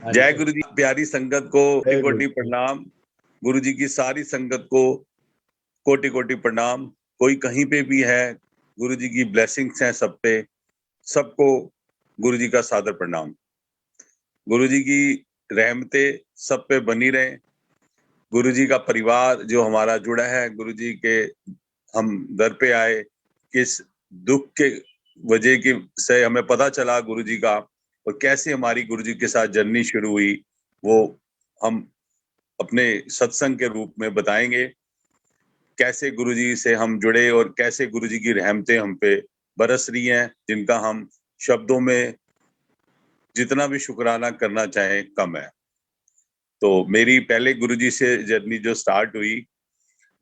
हाँ जी जय सर। गुरु जी। प्यारी संगत को कोटि जय गुरु कोटि जी। प्रणाम। गुरु जी की सारी संगत को कोटि कोटि प्रणाम। कोई कहीं पे भी है, गुरु जी की ब्लेसिंग्स हैं सब पे। सबको गुरु जी का सादर प्रणाम। गुरु जी की रहमतें सब पे बनी रहे। गुरु जी का परिवार जो हमारा जुड़ा है, गुरु जी के हम दर पे आए, किस दुख के वजह की से हमें पता चला गुरु जी का, और कैसे हमारी गुरु जी के साथ जर्नी शुरू हुई, वो हम अपने सत्संग के रूप में बताएंगे। कैसे गुरु जी से हम जुड़े और कैसे गुरु जी की रहमतें हम पे बरस रही हैं, जिनका हम शब्दों में जितना भी शुक्राना करना चाहें कम है। तो मेरी पहले गुरु जी से जर्नी जो स्टार्ट हुई,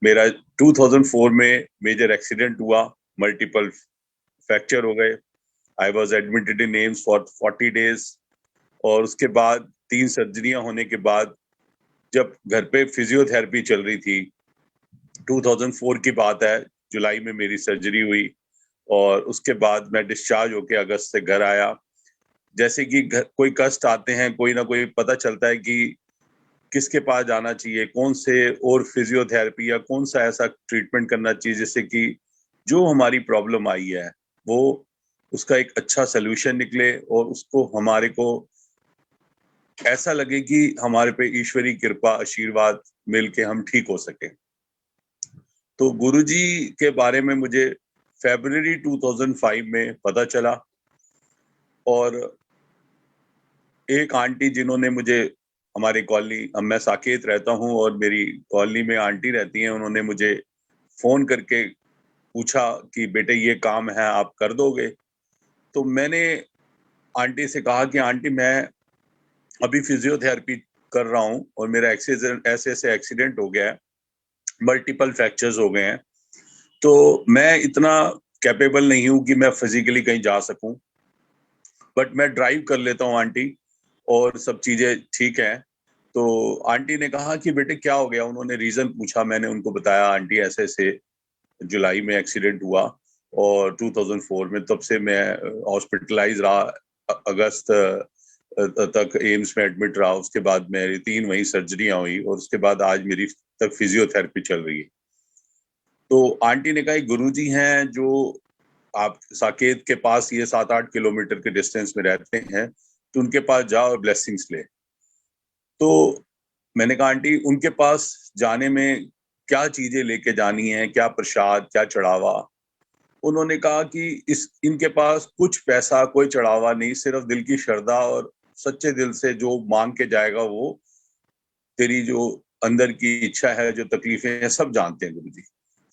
मेरा 2004 में मेजर एक्सीडेंट हुआ, मल्टीपल फ्रैक्चर हो गए। I was admitted in AIIMS for 40 days. और उसके बाद 3 सर्जरियां होने के बाद, जब घर पे फिजियोथेरेपी चल रही थी, 2004 की बात है, जुलाई में मेरी सर्जरी हुई। और उसके बाद मैं डिस्चार्ज होके अगस्त से घर आया। जैसे कि कोई कष्ट आते हैं, कोई ना कोई पता चलता है कि किसके पास जाना चाहिए, कौन से और फिजियोथेरेपी या कौन सा ऐसा ट्रीटमेंट करना चाहिए जिससे कि जो हमारी प्रॉब्लम आई है वो उसका एक अच्छा सोल्यूशन निकले, और उसको हमारे को ऐसा लगे कि हमारे पे ईश्वरी कृपा आशीर्वाद मिल के हम ठीक हो सके। तो गुरुजी के बारे में मुझे फरवरी 2005 में पता चला। और एक आंटी जिन्होंने मुझे, हमारी कॉलोनी, मैं साकेत रहता हूँ और मेरी कॉलोनी में आंटी रहती हैं, उन्होंने मुझे फोन करके पूछा कि बेटे ये काम है, आप कर दोगे? तो मैंने आंटी से कहा कि आंटी मैं अभी फिजियोथेरेपी कर रहा हूँ और मेरा एक्सीडेंट, ऐसे ऐसे एक्सीडेंट हो गया है, मल्टीपल फ्रैक्चर्स हो गए हैं, तो मैं इतना कैपेबल नहीं हूँ कि मैं फिजिकली कहीं जा सकूं, बट मैं ड्राइव कर लेता हूँ आंटी, और सब चीजें ठीक है। तो आंटी ने कहा कि बेटे क्या हो गया? उन्होंने रीजन पूछा, मैंने उनको बताया आंटी ऐसे ऐसे जुलाई में एक्सीडेंट हुआ, और 2004 में, तब से मैं हॉस्पिटलाइज रहा, अगस्त तक एम्स में एडमिट रहा। उसके बाद मेरी 3 वही सर्जरियां हुई, और उसके बाद आज मेरी तक फिजियोथेरेपी चल रही है। तो आंटी ने कहा गुरुजी हैं जो आप साकेत के पास, ये 7-8 किलोमीटर के डिस्टेंस में रहते हैं, तो उनके पास जाओ और ब्लेसिंग्स ले। तो मैंने कहा आंटी उनके पास जाने में क्या चीजें लेके जानी है, क्या प्रसाद, क्या चढ़ावा? उन्होंने कहा कि इनके पास कुछ पैसा, कोई चढ़ावा नहीं, सिर्फ दिल की श्रद्धा, और सच्चे दिल से जो मांग के जाएगा वो तेरी जो अंदर की इच्छा है, जो तकलीफें हैं, सब जानते हैं गुरु जी,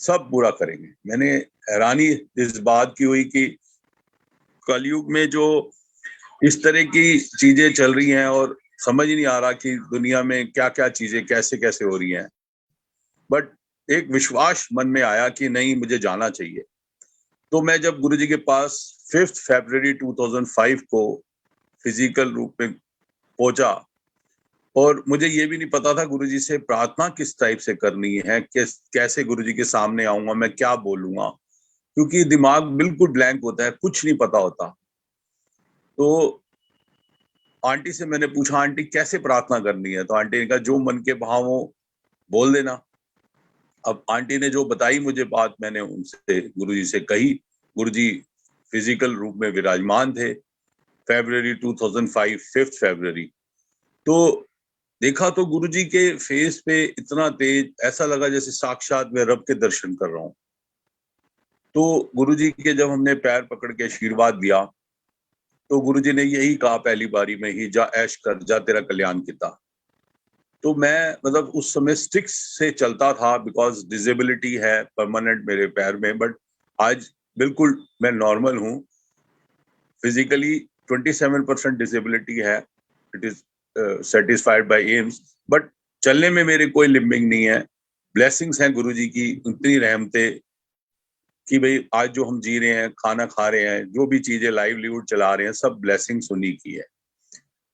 सब पूरा करेंगे। मैंने हैरानी इस बात की हुई कि कलयुग में जो इस तरह की चीजें चल रही हैं, और समझ ही नहीं आ रहा कि दुनिया में क्या क्या चीजें कैसे कैसे हो रही हैं, बट एक विश्वास मन में आया कि नहीं, मुझे जाना चाहिए। तो मैं जब गुरुजी के पास 5 फरवरी 2005 को फिजिकल रूप में पहुंचा, और मुझे ये भी नहीं पता था गुरुजी से प्रार्थना किस टाइप से करनी है, कैसे गुरुजी के सामने आऊंगा, मैं क्या बोलूंगा, क्योंकि दिमाग बिल्कुल ब्लैंक होता है, कुछ नहीं पता होता। तो आंटी से मैंने पूछा आंटी कैसे प्रार्थना करनी है? तो आंटी ने कहा जो मन के भाव हो बोल देना। अब आंटी ने जो बताई मुझे बात, मैंने उनसे गुरुजी से कही। गुरुजी फिजिकल रूप में विराजमान थे। फरवरी 2005, 5 फरवरी। तो देखा तो गुरुजी के फेस पे इतना तेज, ऐसा लगा जैसे साक्षात मैं रब के दर्शन कर रहा हूँ। तो गुरुजी के जब हमने पैर पकड़ के आशीर्वाद दिया, तो गुरुजी ने यही कहा पहली बारी में ही, जा ऐश कर, जा तेरा कल्याण किता। तो मैं मतलब उस समय स्टिक्स से चलता था, बिकॉज डिसेबिलिटी है परमानेंट मेरे पैर में, बट आज बिल्कुल मैं नॉर्मल हूँ। फिजिकली 27% डिसेबिलिटी है, it is satisfied by AIIMS, but चलने में मेरे कोई लिम्बिंग नहीं है। ब्लेसिंग्स हैं गुरुजी की, इतनी रहमतें कि भाई आज जो हम जी रहे हैं, खाना खा रहे हैं, जो भी चीजें लाइवलीहुड चला रहे हैं, सब ब्लेसिंग्स उन्हीं की है।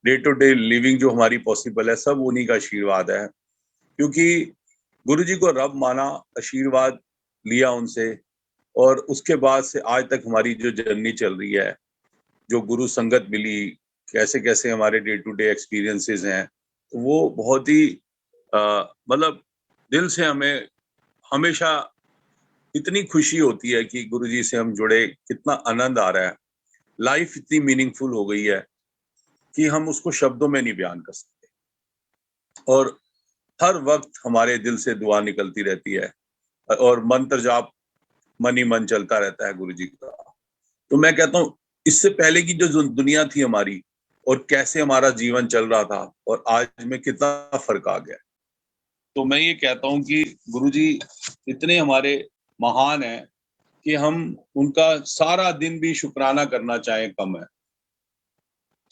डे टू डे लिविंग जो हमारी पॉसिबल है, सब उन्हीं का आशीर्वाद है। क्योंकि गुरुजी को रब माना, आशीर्वाद लिया उनसे, और उसके बाद से आज तक हमारी जो जर्नी चल रही है, जो गुरु संगत मिली, कैसे कैसे हमारे डे टू डे एक्सपीरियंसेस हैं, तो वो बहुत ही मतलब दिल से हमें हमेशा इतनी खुशी होती है कि गुरुजी से हम जुड़े, कितना आनंद आ रहा है। लाइफ इतनी मीनिंगफुल हो गई है कि हम उसको शब्दों में नहीं बयान कर सकते, और हर वक्त हमारे दिल से दुआ निकलती रहती है और मंत्र जाप मन ही मन चलता रहता है गुरुजी का। तो मैं कहता हूँ, इससे पहले की जो दुनिया थी हमारी और कैसे हमारा जीवन चल रहा था और आज में कितना फर्क आ गया। तो मैं ये कहता हूँ कि गुरुजी इतने हमारे महान हैं कि हम उनका सारा दिन भी शुक्राना करना चाहें कम है।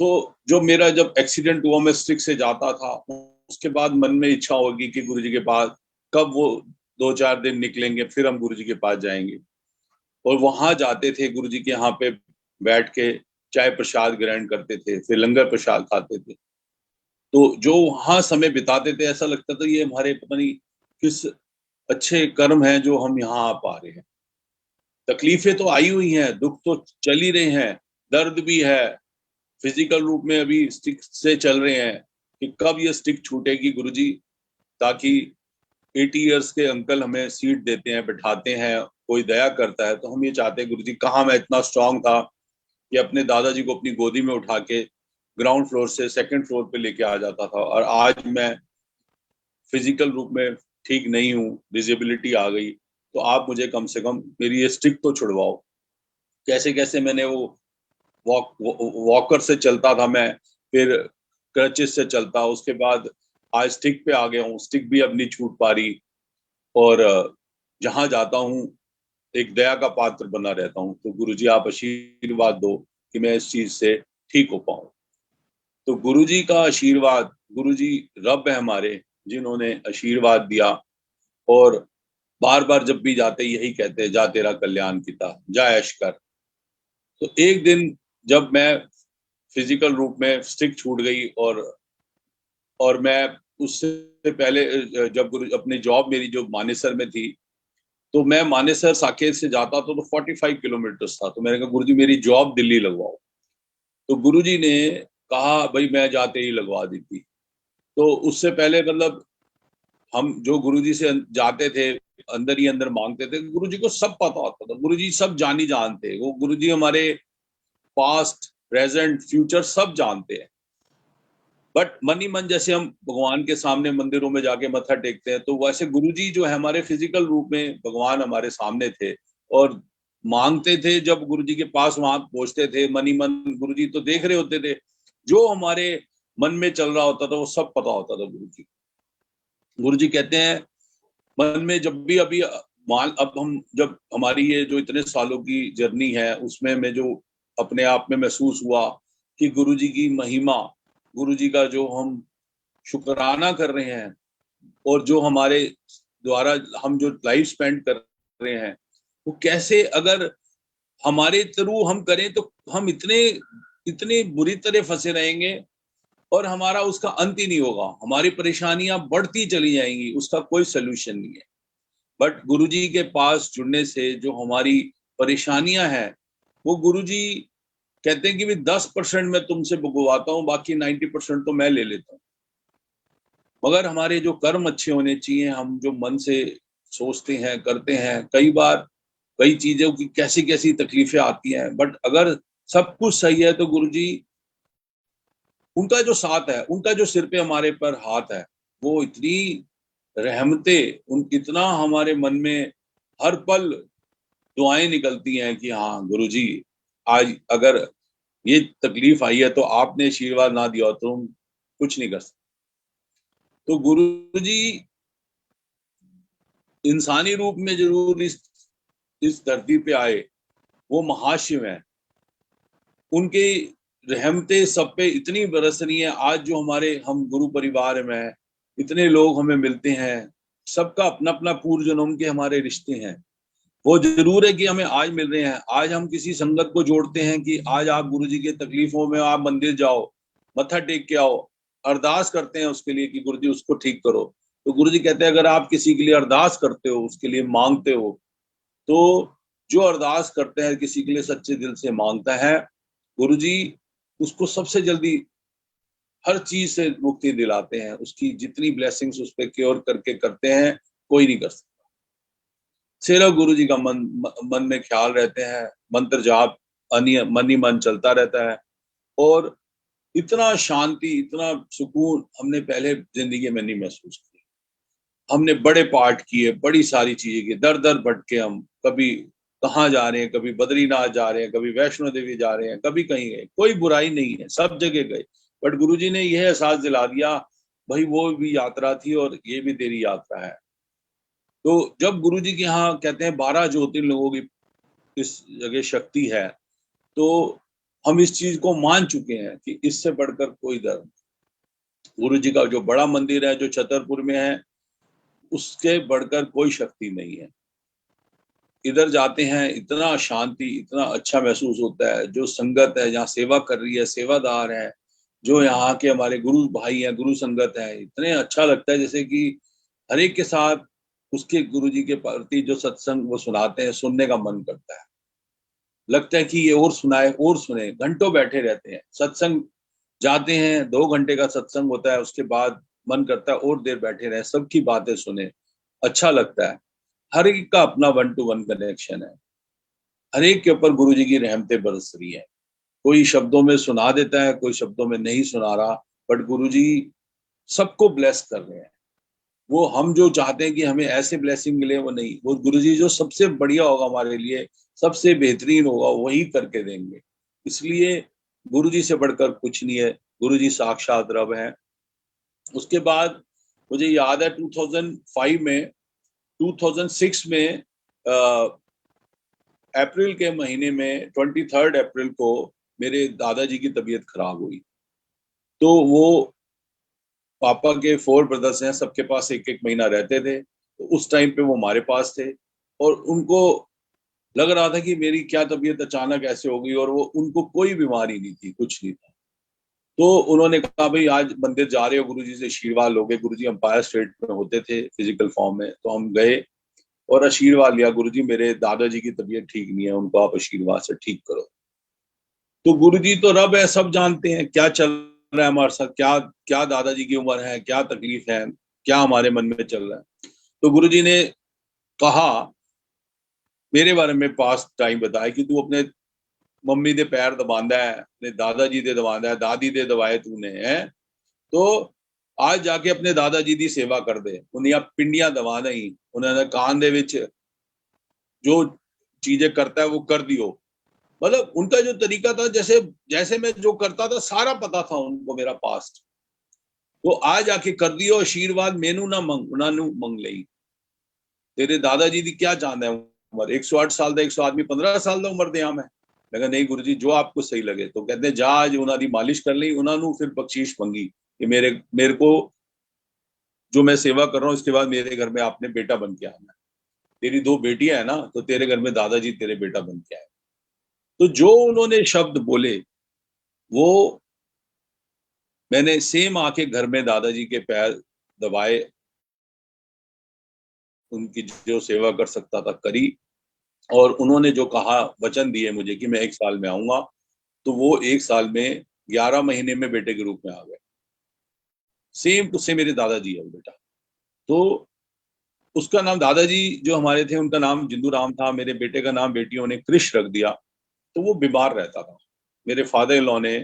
तो जो मेरा जब एक्सीडेंट हुआ, मैं स्ट्रिक से जाता था, उसके बाद मन में इच्छा होगी कि गुरुजी के पास कब वो 2-4 दिन निकलेंगे, फिर हम गुरुजी के पास जाएंगे। और वहां जाते थे, गुरुजी के यहाँ पे बैठ के चाय प्रसाद ग्रहण करते थे, फिर लंगर प्रसाद खाते थे। तो जो वहां समय बिताते थे, ऐसा लगता था ये हमारे पता नहीं किस अच्छे कर्म हैं जो हम यहाँ आ पा रहे हैं। तकलीफें तो आई हुई हैं, दुख तो चल ही रहे हैं, दर्द भी है, फिजिकल रूप में अभी स्टिक से चल रहे हैं कि कब ये स्टिक छूटेगी गुरुजी, ताकि 80 इयर्स के अंकल हमें सीट देते हैं, बैठाते हैं, कोई दया करता है, तो हम ये चाहते हैं गुरुजी। कहाँ मैं इतना स्ट्रांग था कि अपने दादाजी को अपनी गोदी में उठा के ग्राउंड फ्लोर से सेकंड फ्लोर पे लेके आ जाता था, और आज मैं फिजिकल रूप में ठीक नहीं हूँ, डिसेबिलिटी आ गई, तो आप मुझे कम से कम मेरी ये स्टिक तो छुड़वाओ। कैसे कैसे मैंने वो वॉकर से चलता था मैं, फिर क्रचेस से चलता, उसके बाद आज स्टिक पे आ गया हूँ, स्टिक भी अब नहीं छूट पा रही, और जहां जाता हूँ एक दया का पात्र बना रहता हूँ। तो गुरुजी आप आशीर्वाद दो कि मैं इस चीज से ठीक हो पाऊं। तो गुरुजी का आशीर्वाद, गुरुजी रब है हमारे, जिन्होंने आशीर्वाद दिया, और बार बार जब भी जाते यही कहते हैं, जा तेरा कल्याण किता, जा ऐश कर। तो एक दिन जब मैं फिजिकल रूप में स्टिक छूट गई, और मैं उससे पहले जब गुरु अपनी जॉब मेरी जो मानेसर में थी, तो मैं मानेसर साकेत से जाता था तो 45 किलोमीटर था। तो मैंने कहा गुरुजी मेरी जॉब दिल्ली लगवाओ। तो गुरुजी ने कहा भाई मैं जाते ही लगवा दी थी। तो उससे पहले मतलब हम जो गुरुजी से जाते थे, अंदर ही अंदर मांगते थे, गुरुजी को सब पता होता था, गुरुजी सब जानी जानते, वो गुरुजी हमारे पास्ट प्रेजेंट फ्यूचर सब जानते हैं। बट मन ही मन जैसे हम भगवान के सामने मंदिरों में जाके मत्था टेकते हैं, तो वैसे गुरुजी जो है हमारे फिजिकल रूप में भगवान हमारे सामने थे, और मांगते थे। जब गुरुजी के पास वहां पहुंचते थे, मन ही मन गुरुजी तो देख रहे होते थे, जो हमारे मन में चल रहा होता था वो सब पता होता था गुरुजी। गुरुजी कहते हैं मन में जब भी अभी मान, अब हम जब हमारी ये जो इतने सालों की जर्नी है, उसमें मैं जो अपने आप में महसूस हुआ कि गुरुजी की महिमा, गुरुजी का जो हम शुक्राना कर रहे हैं, और जो हमारे द्वारा हम जो लाइफ स्पेंड कर रहे हैं, वो कैसे अगर हमारे थ्रू हम करें तो हम इतने इतने बुरी तरह फंसे रहेंगे, और हमारा उसका अंत ही नहीं होगा, हमारी परेशानियां बढ़ती चली जाएंगी, उसका कोई सोल्यूशन नहीं है। बट गुरुजी के पास जुड़ने से जो हमारी परेशानियां हैं, वो गुरुजी कहते हैं कि भी 10% मैं तुमसे भुगवाता हूँ, बाकी 90% तो मैं ले लेता हूँ। मगर हमारे जो कर्म अच्छे होने चाहिए, हम जो मन से सोचते हैं करते हैं, कई बार कई चीजों की कैसी कैसी तकलीफें आती हैं, बट अगर सब कुछ सही है तो गुरुजी उनका जो साथ है, उनका जो सिर पे हमारे पर हाथ है, वो इतनी रहमतें, उन इतना हमारे मन में हर पल दुआएं निकलती हैं कि हाँ गुरुजी, आज अगर ये तकलीफ आई है तो आपने आशीर्वाद ना दिया तो हम कुछ नहीं कर सकते। तो गुरुजी इंसानी रूप में जरूर इस धरती पे आए, वो महाशिव हैं, उनकी रहमतें सब पे इतनी बरस रही हैं। आज जो हमारे हम गुरु परिवार में हैं, इतने लोग हमें मिलते हैं, सबका अपना अपना पूर्व जन्म के हमारे रिश्ते हैं। वो जरूर है कि हमें आज मिल रहे हैं, आज हम किसी संगत को जोड़ते हैं कि आज आप गुरुजी के तकलीफों में आप मंदिर जाओ, मत्था टेक के आओ, अरदास करते हैं उसके लिए कि गुरुजी उसको ठीक करो। तो गुरुजी कहते हैं अगर आप किसी के लिए अरदास करते हो, उसके लिए मांगते हो, तो जो अरदास करते हैं किसी के लिए सच्चे दिल से मांगता है, गुरुजी उसको सबसे जल्दी हर चीज से मुक्ति दिलाते हैं। उसकी जितनी ब्लेसिंग्स उस पर क्योर करके करते हैं, कोई नहीं कर सकता। सिर्फ गुरु जी का मन में ख्याल रहते हैं, मंत्र जाप मन ही मन चलता रहता है। और इतना शांति, इतना सुकून हमने पहले जिंदगी में नहीं महसूस किया। हमने बड़े पाठ किए, बड़ी सारी चीजें की, दर दर भटके हम, कभी कहाँ जा रहे हैं, कभी बद्रीनाथ जा रहे हैं, कभी वैष्णो देवी जा रहे हैं, कभी कहीं गए, कोई बुराई नहीं है, सब जगह गए। बट गुरुजी ने यह एहसास दिला दिया, भाई वो भी यात्रा थी और ये भी तेरी यात्रा है। तो जब गुरुजी के यहाँ कहते हैं 12 ज्योतिर्लिंगों की इस जगह शक्ति है, तो हम इस चीज को मान चुके हैं कि इससे बढ़कर कोई धर्म, गुरु जी का जो बड़ा मंदिर है जो छतरपुर में है, उसके बढ़कर कोई शक्ति नहीं है। इधर जाते हैं, इतना शांति, इतना अच्छा महसूस होता है। जो संगत है जहाँ सेवा कर रही है, सेवादार है, जो यहाँ के हमारे गुरु भाई हैं, गुरु संगत है, इतने अच्छा लगता है जैसे कि हर एक के साथ उसके गुरु जी के प्रति जो सत्संग वो सुनाते हैं, सुनने का मन करता है। लगता है कि ये और सुनाए और सुने, घंटों बैठे रहते हैं। सत्संग जाते हैं, 2 घंटे का सत्संग होता है, उसके बाद मन करता है और देर बैठे रहे, सबकी बातें सुने, अच्छा लगता है। हर एक का अपना 1 to 1 कनेक्शन है। हर एक के ऊपर गुरु जी की रहमतें बरस रही है। कोई शब्दों में सुना देता है, कोई शब्दों में नहीं सुना रहा, बट गुरु जी सबको ब्लेस कर रहे हैं। वो हम जो चाहते हैं कि हमें ऐसे ब्लेसिंग मिले, वो नहीं, वो गुरु जी जो सबसे बढ़िया होगा हमारे लिए, सबसे बेहतरीन होगा, वही करके देंगे। इसलिए गुरु जी से बढ़कर कुछ नहीं है, गुरु जी साक्षात रब है। उसके बाद मुझे याद है 2005 में 2006 में अप्रैल के महीने में 23 अप्रैल को मेरे दादाजी की तबीयत खराब हुई। तो वो पापा के 4 ब्रदर्स हैं, सबके पास 1-1 महीना रहते थे। तो उस टाइम पे वो हमारे पास थे और उनको लग रहा था कि मेरी क्या तबीयत अचानक ऐसे हो गई, और वो उनको कोई बीमारी नहीं थी, कुछ नहीं था। तो उन्होंने कहा भाई आज मंदिर जा रहे हो, गुरुजी से आशीर्वाद लोगे। गुरुजी एम्पायर स्टेट में होते थे फिजिकल फॉर्म में। तो हम गए और आशीर्वाद लिया, गुरुजी मेरे दादाजी की तबीयत ठीक नहीं है, उनको आप आशीर्वाद से ठीक करो। तो गुरुजी तो रब है, सब जानते हैं क्या चल रहा है हमारे साथ, क्या क्या दादाजी की उम्र है, क्या तकलीफ है, क्या हमारे मन में चल रहा है। तो गुरुजी ने कहा, मेरे बारे में पास्ट टाइम बताया कि तू अपने मम्मी दे पैर दबांदा है, अपने दादाजी दे दबांदा है, दादी दे दबाए तूने है, तो आज जाके अपने दादाजी दी सेवा कर दे, उन्हें पिंडियां दबा नहीं, उन्होंने कान दे विच जो चीजें करता है वो कर दियो। मतलब उनका जो तरीका था, जैसे जैसे मैं जो करता था सारा पता था उनको मेरा पास्ट। तो आज आके कर दियो आशीर्वाद, मेनू ना मंग, उन्होंने मंग लई। तेरे दादाजी दी क्या चाहता है उम्र, 108 साल का 100 आदमी 15 साल का उम्र दिया मैं कहा नहीं गुरु जी जो आपको सही लगे। तो कहते जा आज उन्होंने मालिश कर ली, उन्होंने फिर बख्शीश मंगी कि मेरे को जो मैं सेवा कर रहा हूँ इसके बाद मेरे घर में आपने बेटा बन के आना है। तेरी 2 बेटियां है ना, तो तेरे घर में दादाजी तेरे बेटा बन के आए। तो जो उन्होंने शब्द बोले वो मैंने सेम आके घर में दादाजी के पैर दबाए, उनकी जो सेवा कर सकता था करी। और उन्होंने जो कहा, वचन दिए मुझे कि मैं 1 साल में आऊंगा, तो वो 1 साल में 11 महीने में बेटे के रूप में आ गए। सेम टू सेम मेरे दादाजी है वो बेटा। तो उसका नाम, दादाजी जो हमारे थे उनका नाम जिंदू राम था, मेरे बेटे का नाम बेटियों ने कृष रख दिया। तो वो बीमार रहता था। मेरे फादर इन लॉ ने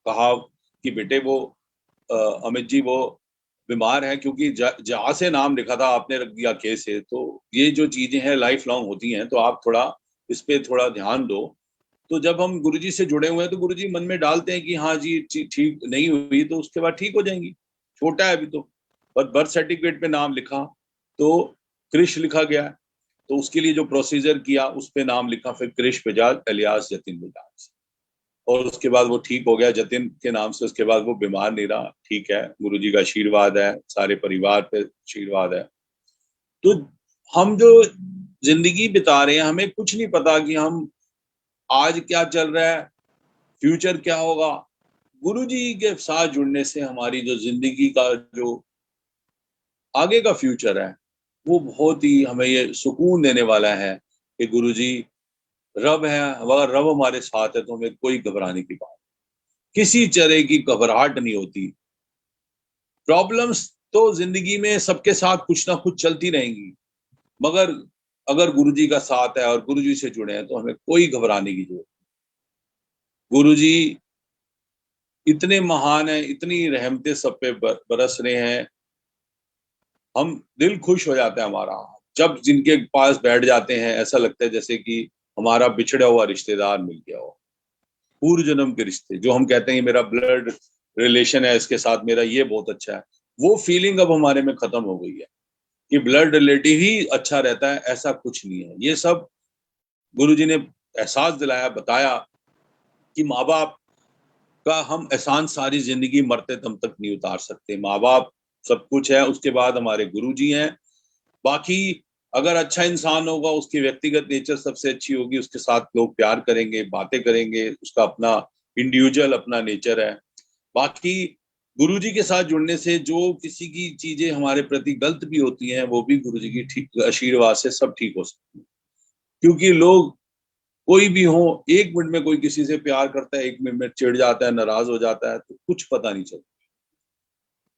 कहा कि बेटे वो अमित जी वो बीमार है, क्योंकि जहाँ से नाम लिखा था आपने रख दिया के से। तो ये जो चीजें हैं लाइफ लॉन्ग होती हैं, तो आप थोड़ा इस पे थोड़ा ध्यान दो। तो जब हम गुरुजी से जुड़े हुए हैं तो गुरुजी मन में डालते हैं कि हाँ जी ठीक नहीं हुई तो उसके बाद ठीक हो जाएंगी, छोटा है अभी तो। बस बर्थ सर्टिफिकेट पे नाम लिखा तो कृष लिखा गया, तो उसके लिए जो प्रोसीजर किया उस पे नाम लिखा फिर कृष बजाज अलियास जतिन बजाज। और उसके बाद वो ठीक हो गया जतिन के नाम से। उसके बाद वो बीमार नहीं रहा, ठीक है, गुरुजी का आशीर्वाद है, सारे परिवार पे आशीर्वाद है। तो हम जो जिंदगी बिता रहे हैं हमें कुछ नहीं पता कि हम आज क्या चल रहा है, फ्यूचर क्या होगा। गुरुजी के साथ जुड़ने से हमारी जो जिंदगी का जो आगे का फ्यूचर है वो बहुत ही हमें ये सुकून देने वाला है कि गुरुजी रब है। अगर रब हमारे साथ है तो हमें कोई घबराने की बात। किसी तरह की घबराहट नहीं होती। प्रॉब्लम्स तो जिंदगी में सबके साथ कुछ ना कुछ चलती रहेंगी, मगर अगर गुरुजी का साथ है और गुरुजी से जुड़े हैं तो हमें कोई घबराने की जरूरत। गुरुजी इतने महान है, इतनी रहमतें सब पे बरस रहे हैं, हम दिल खुश हो जाता है हमारा जब जिनके पास बैठ जाते हैं। ऐसा लगता है जैसे कि हमारा बिछड़ा हुआ रिश्तेदार मिल गया हो, पूर्व जन्म के रिश्ते, जो हम कहते हैं मेरा ब्लड रिलेशन है, इसके साथ मेरा ये बहुत अच्छा है, वो फीलिंग अब हमारे में खत्म हो गई है कि ब्लड रिलेटिव ही अच्छा रहता है। ऐसा कुछ नहीं है। ये सब गुरुजी ने एहसास दिलाया, बताया कि माँ बाप का हम एहसान सारी जिंदगी मरते दम तक नहीं उतार सकते। माँ बाप सब कुछ है, उसके बाद हमारे गुरुजी हैं। बाकी अगर अच्छा इंसान होगा, उसकी व्यक्तिगत नेचर सबसे अच्छी होगी, उसके साथ लोग प्यार करेंगे, बातें करेंगे, उसका अपना इंडिविजुअल अपना नेचर है। बाकी गुरुजी के साथ जुड़ने से जो किसी की चीजें हमारे प्रति गलत भी होती हैं, वो भी गुरुजी की ठीक आशीर्वाद से सब ठीक हो सकती है। क्योंकि लोग कोई भी हो, एक मिनट में कोई किसी से प्यार करता है, एक मिनट में चिढ़ जाता है, नाराज हो जाता है, तो कुछ पता नहीं चलता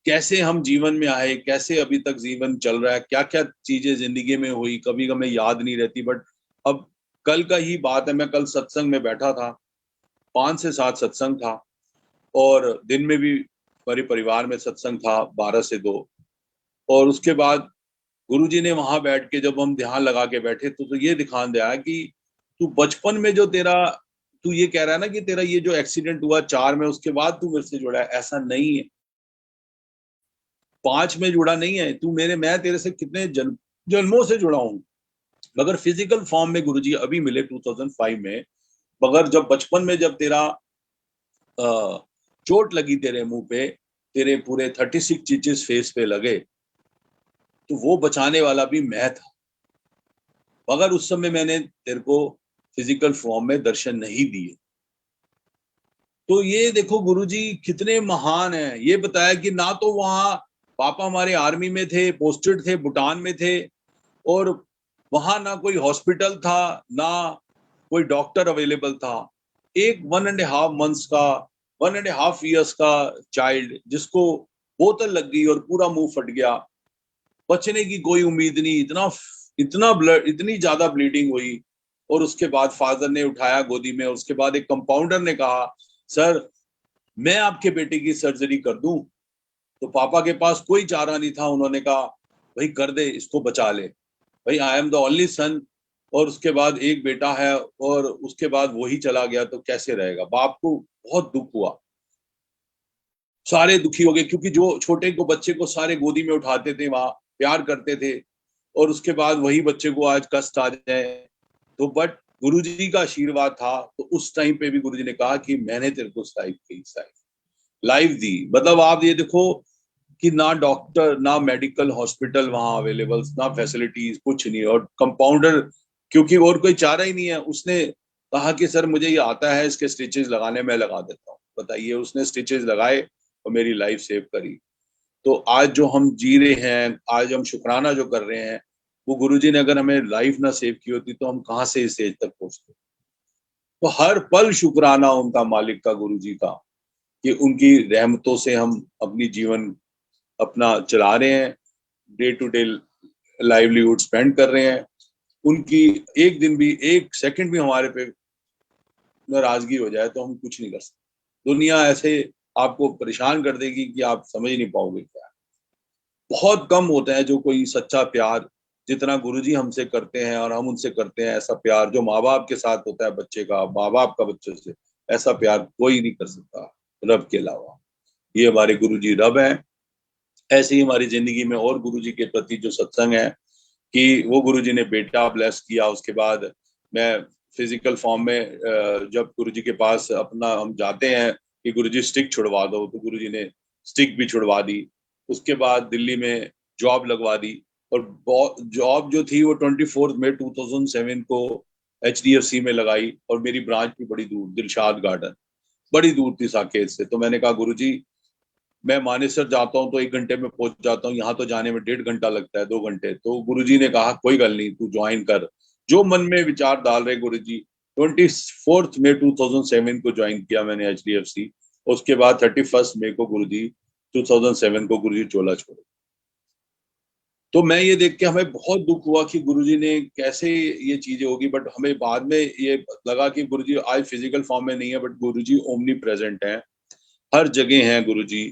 कैसे हम जीवन में आए, कैसे अभी तक जीवन चल रहा है, क्या क्या चीजें जिंदगी में हुई, कभी हमें याद नहीं रहती। बट अब कल का ही बात है, मैं कल सत्संग में बैठा था, 5 से 7 सत्संग था, और दिन में भी हमारे परिवार में सत्संग था 12 से 2। और उसके बाद गुरुजी ने वहां बैठ के जब हम ध्यान लगा के बैठे तो ये दिखान दिया कि तू बचपन में जो तेरा, तू ये कह रहा है ना कि तेरा ये जो एक्सीडेंट हुआ 4 में, उसके बाद तू मेरे से जुड़ा है, ऐसा नहीं है। 5 में जुड़ा नहीं है तू मेरे, मैं तेरे से कितने जन्मों से जुड़ा हूं, मगर फिजिकल फॉर्म में गुरुजी अभी मिले 2005 में। मगर जब बचपन में जब तेरा चोट लगी तेरे मुंह पे, तेरे पूरे 36 स्टिचेस फेस पे लगे, तो वो बचाने वाला भी मैं था, मगर उस समय मैंने तेरे को फिजिकल फॉर्म में दर्शन नहीं दिए। तो ये देखो गुरुजी कितने महान हैं। ये बताया कि ना तो वहां पापा हमारे आर्मी में थे, पोस्टेड थे, भूटान में थे, और वहां ना कोई हॉस्पिटल था, ना कोई डॉक्टर अवेलेबल था। एक 1.5 मंथ्स का, 1.5 ईयर्स का चाइल्ड जिसको बोतल लग गई और पूरा मुंह फट गया, बचने की कोई उम्मीद नहीं, इतना इतना ब्लड, इतनी ज्यादा ब्लीडिंग हुई। और उसके बाद फादर ने उठाया गोदी में, उसके बाद एक कंपाउंडर ने कहा, सर मैं आपके बेटे की सर्जरी कर दूं। तो पापा के पास कोई चारा नहीं था, उन्होंने कहा भाई कर दे, इसको बचा ले, भाई I am the only son, और उसके बाद एक बेटा है, और उसके बाद वही चला गया तो कैसे रहेगा। बाप को बहुत दुख हुआ, सारे दुखी हो गए, क्योंकि जो छोटे को बच्चे को सारे गोदी में उठाते थे, वहां प्यार करते थे, और उसके बाद वही बच्चे को आज कष्ट आ जाए। तो बट गुरुजी का आशीर्वाद था, तो उस टाइम पे भी गुरुजी ने कहा कि मैंने तेरे को लाइफ दी। मतलब आप ये देखो कि ना डॉक्टर, ना मेडिकल हॉस्पिटल वहां अवेलेबल, ना फैसिलिटीज, कुछ नहीं, और कंपाउंडर, क्योंकि और कोई चारा ही नहीं है, उसने कहा कि सर मुझे ये आता है, इसके स्टिचेस लगाने में लगा देता हूँ। बताइए, उसने स्टिचेस लगाए और मेरी लाइफ सेव करी। तो आज जो हम जी रहे हैं, आज हम शुक्राना जो कर रहे हैं, वो गुरुजी ने अगर हमें लाइफ ना सेव की होती तो हम कहाँ से इस एज तक पहुंचते। तो हर पल शुक्राना उनका, मालिक का, गुरुजी का, कि उनकी रहमतों से हम अपनी जीवन अपना चला रहे हैं, day to day livelihood spend कर रहे हैं। उनकी एक दिन भी, एक सेकंड भी हमारे पे नाराजगी हो जाए तो हम कुछ नहीं कर सकते। दुनिया ऐसे आपको परेशान कर देगी कि आप समझ नहीं पाओगे क्या। बहुत कम होता है जो कोई सच्चा प्यार जितना गुरुजी हमसे करते हैं और हम उनसे करते हैं, ऐसा प्यार जो माँ बाप के साथ होता है बच्चे का, माँ बाप का बच्चे से, ऐसा प्यार कोई नहीं कर सकता रब के अलावा। ये हमारे गुरुजी रब हैं। ऐसे ही हमारी जिंदगी में और गुरुजी के प्रति जो सत्संग है, कि वो गुरुजी ने बेटा ब्लेस किया, उसके बाद मैं फिजिकल फॉर्म में जब गुरुजी के पास अपना हम जाते हैं कि गुरुजी स्टिक छुड़वा दो, तो गुरुजी ने स्टिक भी छुड़वा दी। उसके बाद दिल्ली में जॉब लगवा दी, और जॉब जो थी वो 24 मई 2007 को HDFC में लगाई, और मेरी ब्रांच भी बड़ी दूर, दिलशाद गार्डन, बड़ी दूर थी साकेत से। तो मैंने कहा गुरुजी, मैं मानेसर जाता हूँ तो 1 घंटे में पहुंच जाता हूँ, यहाँ तो जाने में 1.5 घंटा लगता है, 2 घंटे। तो गुरुजी ने कहा कोई गल नहीं, तू ज्वाइन कर। जो मन में विचार डाल रहे गुरुजी, 24 मई 2007 को ज्वाइन किया मैंने HDFC। उसके बाद 31 मई को गुरुजी 2007 को गुरुजी चोला छोड़े। तो मैं ये देख के हमें बहुत दुख हुआ कि गुरुजी ने कैसे ये चीजें होगी, बट हमें बाद में ये लगा कि गुरुजी आज फिजिकल फॉर्म में नहीं है, बट गुरुजी ओमनी प्रेजेंट है, हर जगह है गुरुजी।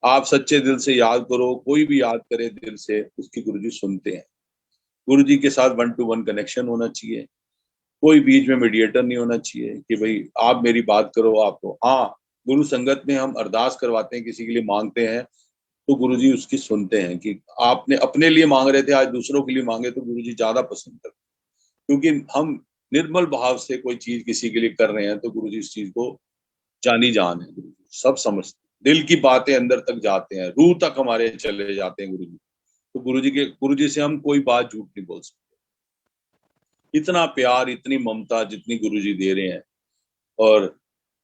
आप सच्चे दिल से याद करो, कोई भी याद करे दिल से, उसकी गुरुजी सुनते हैं। गुरुजी के साथ 1-to-1 कनेक्शन होना चाहिए, कोई बीच में मीडिएटर नहीं होना चाहिए कि भाई आप मेरी बात करो आपको। हाँ, गुरु संगत में हम अरदास करवाते हैं, किसी के लिए मांगते हैं, तो गुरुजी उसकी सुनते हैं कि आपने अपने लिए मांग रहे थे, आज दूसरों के लिए मांगे, तो गुरुजी ज्यादा पसंद करते हैं। क्योंकि हम निर्मल भाव से कोई चीज किसी के लिए कर रहे हैं, तो गुरुजी इस चीज को जानी जान है, गुरुजी सब समझते हैं, दिल की बातें अंदर तक जाते हैं, रूह तक हमारे चले जाते हैं गुरुजी। तो गुरुजी से हम कोई बात झूठ नहीं बोल सकते। इतना प्यार, इतनी ममता जितनी गुरुजी दे रहे हैं, और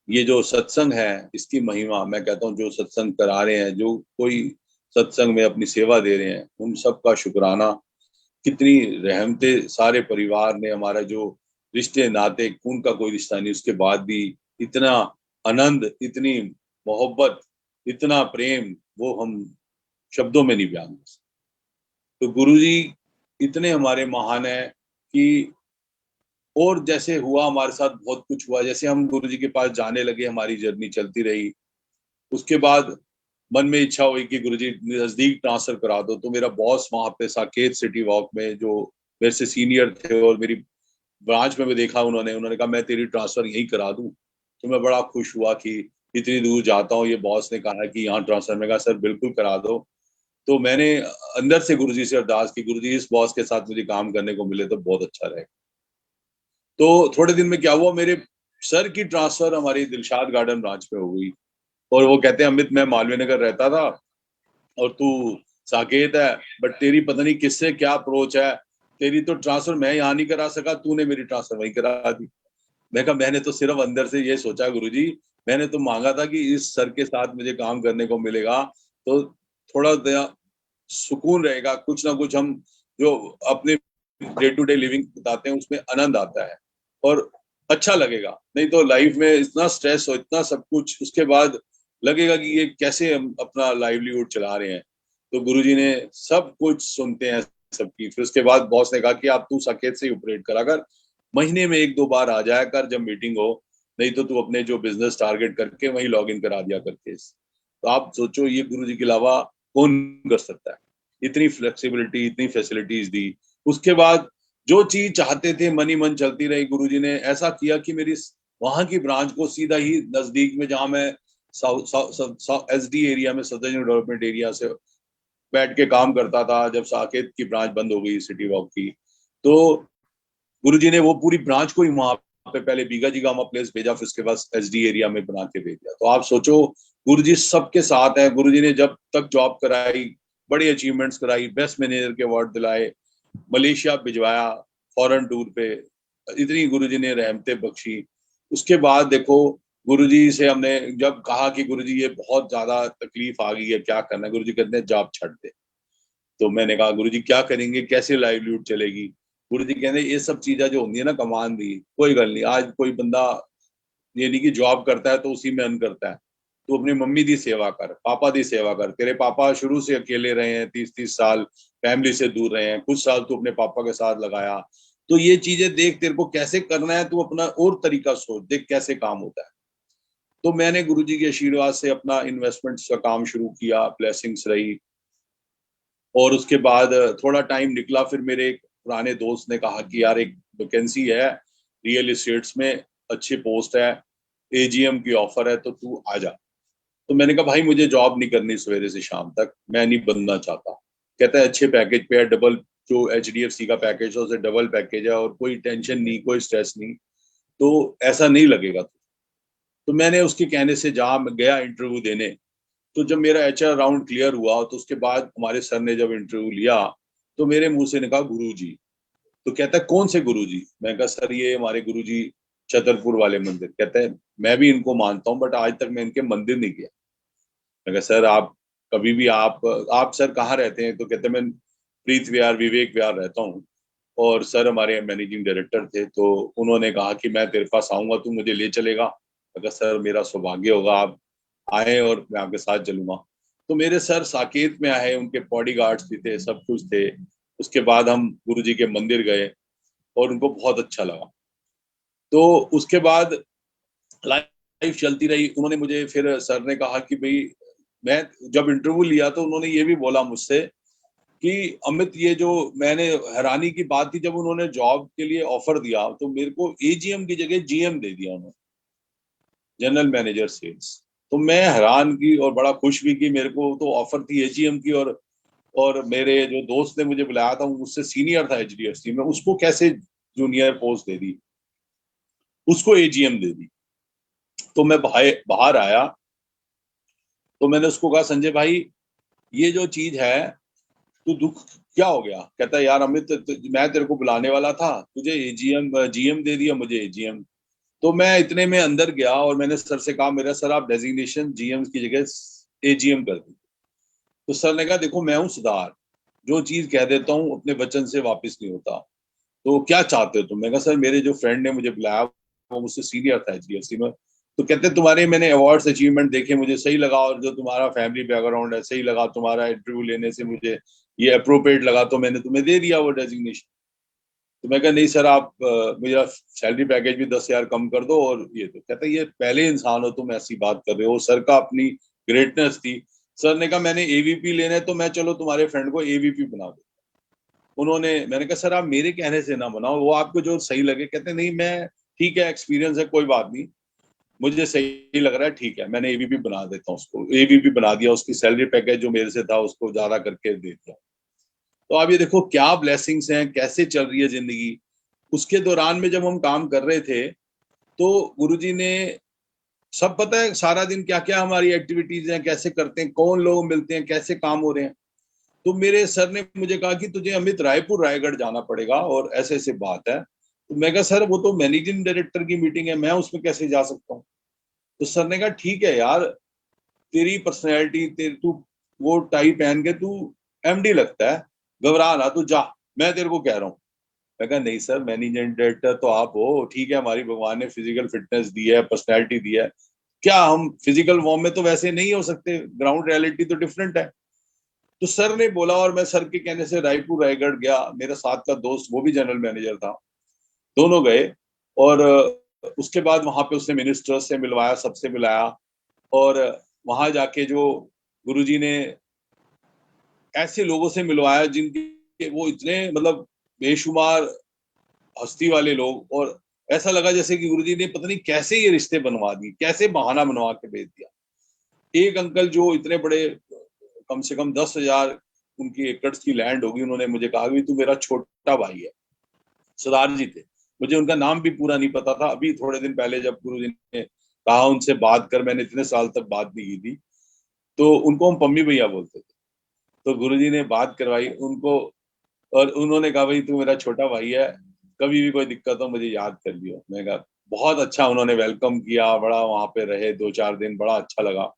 ये जो सत्संग है इसकी महिमा, मैं कहता हूँ जो सत्संग करा रहे हैं, जो कोई सत्संग में अपनी सेवा दे रहे हैं, उन सबका शुक्राना। कितनी रहमतें सारे परिवार ने, हमारा जो रिश्ते नाते, खून का कोई रिश्ता नहीं, उसके बाद भी इतना आनंद, इतनी मोहब्बत, इतना प्रेम, वो हम शब्दों में नहीं बयान कर सकते। तो गुरुजी इतने हमारे महान है कि, और जैसे हुआ हमारे साथ बहुत कुछ हुआ, जैसे हम गुरुजी के पास जाने लगे, हमारी जर्नी चलती रही। उसके बाद मन में इच्छा हुई कि गुरुजी नजदीक ट्रांसफर करा दो, तो मेरा बॉस वहां पे साकेत सिटी वॉक में, जो मेरे से सीनियर थे और मेरी ब्रांच में भी देखा उन्होंने कहा मैं तेरी ट्रांसफर यहीं करा दूं। तो मैं बड़ा खुश हुआ कि इतनी दूर जाता हूँ, ये बॉस ने कहा कि यहाँ ट्रांसफर, में कहा सर बिल्कुल करा दो। तो मैंने अंदर से गुरुजी से अरदास की, गुरुजी इस बॉस के साथ मुझे काम करने को मिले तो बहुत अच्छा रहेगा। तो थोड़े दिन में क्या हुआ, मेरे सर की ट्रांसफर हमारी दिलशाद गार्डन ब्रांच में हो गई। और वो कहते हैं अमित, मैं मालवीय नगर रहता था और तू साकेत है, बट तेरी पता नहीं किससे क्या अप्रोच है, तेरी तो ट्रांसफर मैं यहाँ नहीं करा सका, तूने मेरी ट्रांसफर वहीं करा दी। मैं कहा मैंने तो सिर्फ अंदर से ये सोचा गुरुजी, मैंने तो मांगा था कि इस सर के साथ मुझे काम करने को मिलेगा, तो थोड़ा सुकून रहेगा, कुछ ना कुछ हम जो अपने डे टू डे लिविंग बताते हैं उसमें आनंद आता है और अच्छा लगेगा। नहीं तो लाइफ में इतना स्ट्रेस हो, इतना सब कुछ, उसके बाद लगेगा कि ये कैसे हम अपना लाइवलीहुड चला रहे हैं। तो गुरुजी ने सब कुछ सुनते हैं सबकी। फिर उसके बाद बॉस ने कहा कि आप तू साकेत से ही ऑपरेट करा कर, महीने में 1-2 बार आ जाया कर जब मीटिंग हो, नहीं तो तू अपने जो बिजनेस टारगेट करके वहीं लॉग इन करा दिया कर केस। तो आप सोचो ये गुरुजी के अलावा कौन कर सकता है, इतनी फ्लेक्सिबिलिटी, इतनी फैसिलिटीज दी। उसके बाद जो चीज चाहते थे मनी मन चलती रही। गुरुजी ने ऐसा किया कि मेरी वहां की ब्रांच को सीधा ही नजदीक में, जहां मैं SD एरिया में, सदर्न डेवलपमेंट एरिया से बैठ के काम करता था, जब साकेत की ब्रांच बंद हो गई सिटी वॉक की, तो गुरुजी ने वो पूरी ब्रांच को ही वहां पे पहले बीगा जी गामा प्लेस भेजा, फिर उसके बाद SD एरिया में बना के भेज दिया। तो आप सोचो गुरुजी सबके साथ है। गुरुजी ने जब तक जॉब कराई, बड़ी अचीवमेंट्स कराई, बेस्ट मैनेजर के अवार्ड दिलाए, मलेशिया भिजवाया फॉरेन टूर पे, इतनी गुरुजी ने रहमतें बख्शी। उसके बाद देखो गुरुजी से हमने जब कहा कि गुरुजी ये बहुत ज्यादा तकलीफ आ गई है, क्या करना है, गुरुजी कहते हैं जॉब छੱਡ दे। तो मैंने कहा गुरुजी क्या करेंगे, कैसे लाइवलीहुड चलेगी। गुरुजी कहते ये सब चीजें जो होंगी है ना कमान दी, कोई गल नहीं, आज कोई बंदा ये नहीं कि जॉब करता है तो उसी में अर्न करता है। तू अपनी मम्मी दी सेवा कर, पापा दी सेवा कर। तेरे पापा शुरू से अकेले रहे हैं, 30-30 साल फैमिली से दूर रहे हैं, कुछ साल तू अपने पापा के साथ लगाया। तो ये चीजें देख, तेरे को कैसे करना है, तू अपना और तरीका सोच, देख कैसे काम होता है। तो मैंने गुरुजी के आशीर्वाद से अपना इन्वेस्टमेंट्स का काम शुरू किया, ब्लेसिंग्स रही। और उसके बाद थोड़ा टाइम निकला, फिर मेरे एक पुराने दोस्त ने कहा कि यार एक वैकेंसी है रियल एस्टेट्स में, अच्छी पोस्ट है, AGM की ऑफर है, तो तू आ जा। तो मैंने कहा भाई मुझे जॉब नहीं करनी सवेरे से शाम तक, मैं नहीं बनना चाहता। कहता है अच्छे पैकेज पे है, डबल जो HDFC का पैकेज है उससे डबल पैकेज है, और कोई टेंशन नहीं, कोई स्ट्रेस नहीं, तो ऐसा नहीं लगेगा। तो मैंने उसके कहने से जहाँ गया इंटरव्यू देने, तो जब मेरा HR राउंड क्लियर हुआ, तो उसके बाद हमारे सर ने जब इंटरव्यू लिया, तो मेरे मुंह से निकला गुरुजी। तो कहता है कौन से गुरुजी। मैं कहा सर ये हमारे गुरुजी छतरपुर वाले मंदिर। कहते हैं मैं भी इनको मानता हूँ, बट आज तक मैं इनके मंदिर नहीं गया। मैं कहा सर आप कभी भी, आप सर कहाँ रहते हैं। तो कहते हैं मैं प्रीत विहार, विवेक विहार रहता हूँ। और सर हमारे मैनेजिंग डायरेक्टर थे, तो उन्होंने कहा कि मैं तेरे पास आऊंगा, तू मुझे ले चलेगा। मैं कहा सर मेरा सौभाग्य होगा, आप आए और मैं आपके साथ चलूंगा। तो मेरे सर साकेत में आए, उनके बॉडीगार्ड्स भी थे, सब कुछ थे। उसके बाद हम गुरुजी के मंदिर गए और उनको बहुत अच्छा लगा। तो उसके बाद लाइफ चलती रही। उन्होंने मुझे फिर सर ने कहा कि भाई, मैं जब इंटरव्यू लिया तो उन्होंने ये भी बोला मुझसे कि अमित, ये जो मैंने हैरानी की बात थी, जब उन्होंने जॉब के लिए ऑफर दिया तो मेरे को एजीएम की जगह जीएम दे दिया उन्होंने, जनरल मैनेजर सेल्स। तो मैं हैरान की और बड़ा खुश भी कि मेरे को तो ऑफर थी एजीएम की, और मेरे जो दोस्त ने मुझे बुलाया था वो मुझसे सीनियर था एचडीएफसी में, उसको कैसे जूनियर पोस्ट दे दी, उसको एजीएम दे दी। तो मैं बाहर आया तो मैंने उसको कहा, संजय भाई, ये जो चीज है, तू दुख क्या हो गया? कहता है, यार अमित, मैं तेरे को बुलाने वाला था, तुझे एजीएम जीएम दे दिया, मुझे एजीएम। तो मैं इतने में अंदर गया और मैंने सर से कहा, मेरा सर, आप डेजिग्नेशन जीएम की जगह एजीएम कर दी। तो सर ने कहा, देखो मैं हूं सुधार, जो चीज कह देता हूँ अपने वचन से वापस नहीं होता, तो क्या चाहते हो तुम? मैं कहा, सर मेरे जो फ्रेंड ने मुझे बुलाया वो मुझसे सीनियर था एचडीएफसी में, तो कहते तुम्हारे मैंने अवार्ड्स अचीवमेंट देखे, मुझे सही लगा, और जो तुम्हारा फैमिली बैकग्राउंड है सही लगा, तुम्हारा इंटरव्यू लेने से मुझे ये अप्रोप्रिएट लगा, तो मैंने तुम्हें दे दिया वो डेजिग्नेशन। तो मैं कहा, नहीं सर, आप मेरा सैलरी पैकेज भी 10,000 कम कर दो। और ये तो कहते, ये पहले इंसान हो तुम ऐसी बात कर रहे हो। सर का अपनी ग्रेटनेस थी। सर ने कहा, मैंने एवीपी लेना है, तो मैं चलो तुम्हारे फ्रेंड को एवीपी बना दो। उन्होंने, मैंने कहा, सर आप मेरे कहने से ना बनाओ, वो आपको जो सही लगे। कहते नहीं, मैं ठीक है, एक्सपीरियंस है, कोई बात नहीं, मुझे सही लग रहा है, ठीक है, मैंने एवीपी बना देता हूँ उसको। एवीपी बना दिया, उसकी सैलरी पैकेज जो मेरे से था उसको ज्यादा करके दे दिया। तो आप ये देखो क्या ब्लेसिंग्स हैं, कैसे चल रही है जिंदगी। उसके दौरान में जब हम काम कर रहे थे तो गुरुजी ने सब पता है सारा दिन क्या क्या हमारी एक्टिविटीज हैं, कैसे करते हैं, कौन लोग मिलते हैं, कैसे काम हो रहे हैं। तो मेरे सर ने मुझे कहा कि तुझे अमित रायपुर रायगढ़ जाना पड़ेगा और ऐसे ऐसे बात है। तो मैं कहा, सर वो तो मैनेजिंग डायरेक्टर की मीटिंग है, मैं उसमें कैसे जा सकता हूँ? तो सर ने कहा, ठीक है यार, तेरी पर्सनैलिटी, तेरी, तू वो टाई पहन के तू एमडी लगता है, घबरा ना, तू जा, मैं तेरे को कह रहा हूँ। मैं कहा, नहीं सर, मैनेजिंग डायरेक्टर तो आप हो, ठीक है, हमारी भगवान ने फिजिकल फिटनेस दी है, पर्सनैलिटी दी है, क्या हम फिजिकल फॉर्म में तो वैसे नहीं हो सकते, ग्राउंड रियलिटी तो डिफरेंट है। तो सर ने बोला और मैं सर के कहने से रायपुर रायगढ़ गया। मेरे साथ का दोस्त वो भी जनरल मैनेजर था, दोनों गए। और उसके बाद वहां पे उसने मिनिस्टर्स से मिलवाया, सबसे मिलाया। और वहां जाके जो गुरुजी ने ऐसे लोगों से मिलवाया जिनके वो इतने मतलब बेशुमार हस्ती वाले लोग, और ऐसा लगा जैसे कि गुरुजी ने पता नहीं कैसे ये रिश्ते बनवा दिए, कैसे बहाना बनवा के भेज दिया। एक अंकल जो इतने बड़े, कम से कम 10,000 उनकी एकड़ की लैंड होगी, उन्होंने मुझे कहा कि तू मेरा छोटा भाई है। सरदार जी थे, मुझे उनका नाम भी पूरा नहीं पता था। अभी थोड़े दिन पहले जब गुरुजी ने कहा उनसे बात कर, मैंने इतने साल तक बात नहीं की थी, तो उनको हम पम्मी भैया बोलते थे। तो गुरुजी ने बात करवाई उनको, और उन्होंने कहा, भाई तू मेरा छोटा भाई है, कभी भी कोई दिक्कत हो मुझे याद कर लियो। मैं कहा, बहुत अच्छा उन्होंने वेलकम किया, बड़ा वहां पे रहे 2-4 दिन, बड़ा अच्छा लगा।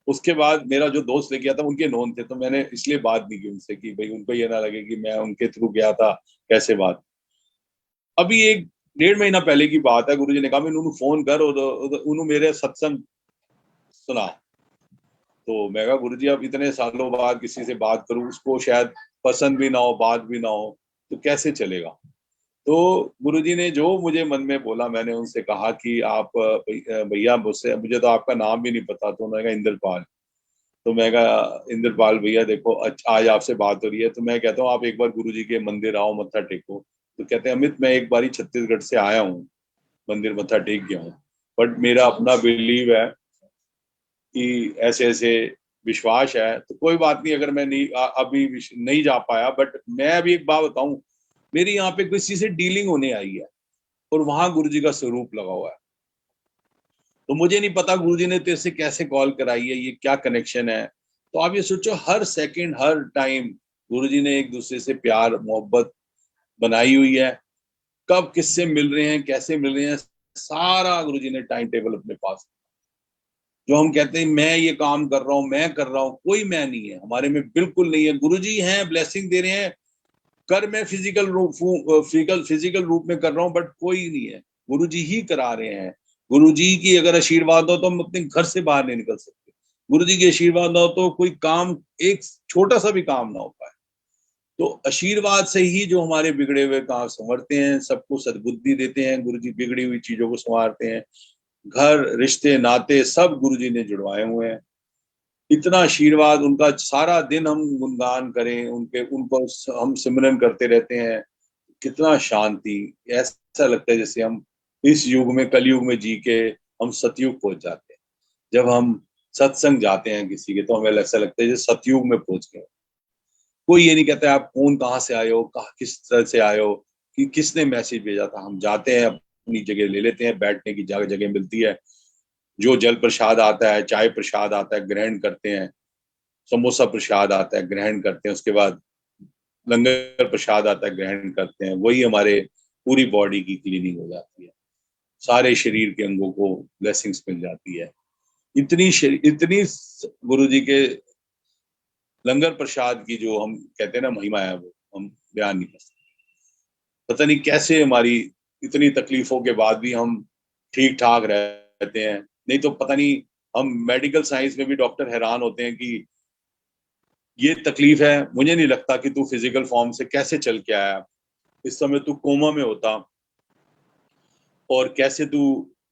उसके बाद मेरा जो दोस्त लेके गया था उनके नोन थे, तो मैंने इसलिए बात नहीं की उनसे कि भाई उनको ये ना लगे कि मैं उनके थ्रू गया था, कैसे बात। अभी 1-1.5 महीना पहले की बात है, गुरुजी ने कहा, मैं उन्होंने फोन कर और उन्होंने मेरे सत्संग सुना। तो मैं कहा, गुरुजी अब इतने सालों बाद किसी से बात करूं, उसको शायद पसंद भी ना हो, बात भी ना हो, तो कैसे चलेगा? तो गुरुजी ने जो मुझे मन में बोला, मैंने उनसे कहा कि आप भैया, मुझसे, मुझे तो आपका नाम भी नहीं पता। तो उन्होंने कहा, इंद्रपाल। तो मैं कहा, इंद्रपाल भैया देखो, आज आपसे बात हो रही है, तो मैं कहता हूँ आप एक बार गुरुजी के मंदिर आओ, मत्था टेको। तो कहते हैं, अमित मैं एक बार ही छत्तीसगढ़ से आया हूँ, मंदिर मत्था टेक गया हूँ, बट मेरा अपना बिलीव है कि ऐसे ऐसे विश्वास है, तो कोई बात नहीं, अगर मैं नहीं अभी नहीं जा पाया, बट मैं अभी एक बात बताऊं, मेरी यहाँ पे किसी से डीलिंग होने आई है और वहां गुरुजी का स्वरूप लगा हुआ है। तो मुझे नहीं पता गुरुजी ने तेरे से कैसे कॉल कराई है, ये क्या कनेक्शन है। तो आप ये सोचो, हर सेकंड हर टाइम गुरुजी ने एक दूसरे से प्यार मोहब्बत बनाई हुई है। कब किससे मिल रहे हैं, कैसे मिल रहे हैं, सारा गुरुजी ने टाइम टेबल अपने पास। जो हम कहते हैं मैं ये काम कर रहा हूँ, मैं कर रहा हूँ, कोई मैं नहीं है हमारे में, बिल्कुल नहीं है। गुरुजी हैं, ब्लेसिंग दे रहे हैं, कर मैं फिजिकल रूप में कर रहा हूँ, बट कोई नहीं है, गुरुजी ही करा रहे हैं। गुरुजी की अगर आशीर्वाद हो तो हम अपने घर से बाहर नहीं निकल सकते। गुरु जी के आशीर्वाद ना हो तो कोई काम, एक छोटा सा भी काम ना हो पाए। तो आशीर्वाद से ही जो हमारे बिगड़े हुए काम संवरते हैं, सबको सद्बुद्धि देते हैं गुरु जी, बिगड़ी हुई चीजों को संवारते हैं। घर, रिश्ते, नाते सब गुरु जी ने जुड़वाए हुए हैं। इतना आशीर्वाद उनका, सारा दिन हम गुणगान करें उनके, उनको हम सिमरन करते रहते हैं। कितना शांति, ऐसा लगता है जैसे हम इस युग में, कलयुग में जी के हम सतयुग पहुंच जाते हैं। जब हम सत्संग जाते हैं किसी के, तो हमें ऐसा लगता है जैसे सतयुग में पहुंच गए। कोई ये नहीं कहता आप कौन, कहाँ से आए हो, कहाँ किस तरह से आए हो, कि किसने मैसेज भेजा था। हम जाते हैं, अपनी जगह ले लेते हैं, बैठने की जगह जगह मिलती है। जो जल प्रसाद आता है, चाय प्रसाद आता है, ग्रहण करते हैं। समोसा प्रसाद आता है, ग्रहण करते हैं। उसके बाद लंगर प्रसाद आता है, ग्रहण करते हैं। वही हमारे पूरी बॉडी की क्लीनिंग हो जाती है, सारे शरीर के अंगों को ब्लेसिंग्स मिल जाती है। इतनी गुरु जी के लंगर प्रसाद की जो हम कहते हैं ना महिमा है, वो हम बयान नहीं कर सकते। पता नहीं कैसे हमारी इतनी तकलीफों के बाद भी हम ठीक ठाक रहते हैं। नहीं तो पता नहीं, हम मेडिकल साइंस में भी डॉक्टर हैरान होते हैं कि ये तकलीफ है, मुझे नहीं लगता कि तू फिजिकल फॉर्म से कैसे चल के आया, इस समय तू कोमा में होता, और कैसे तू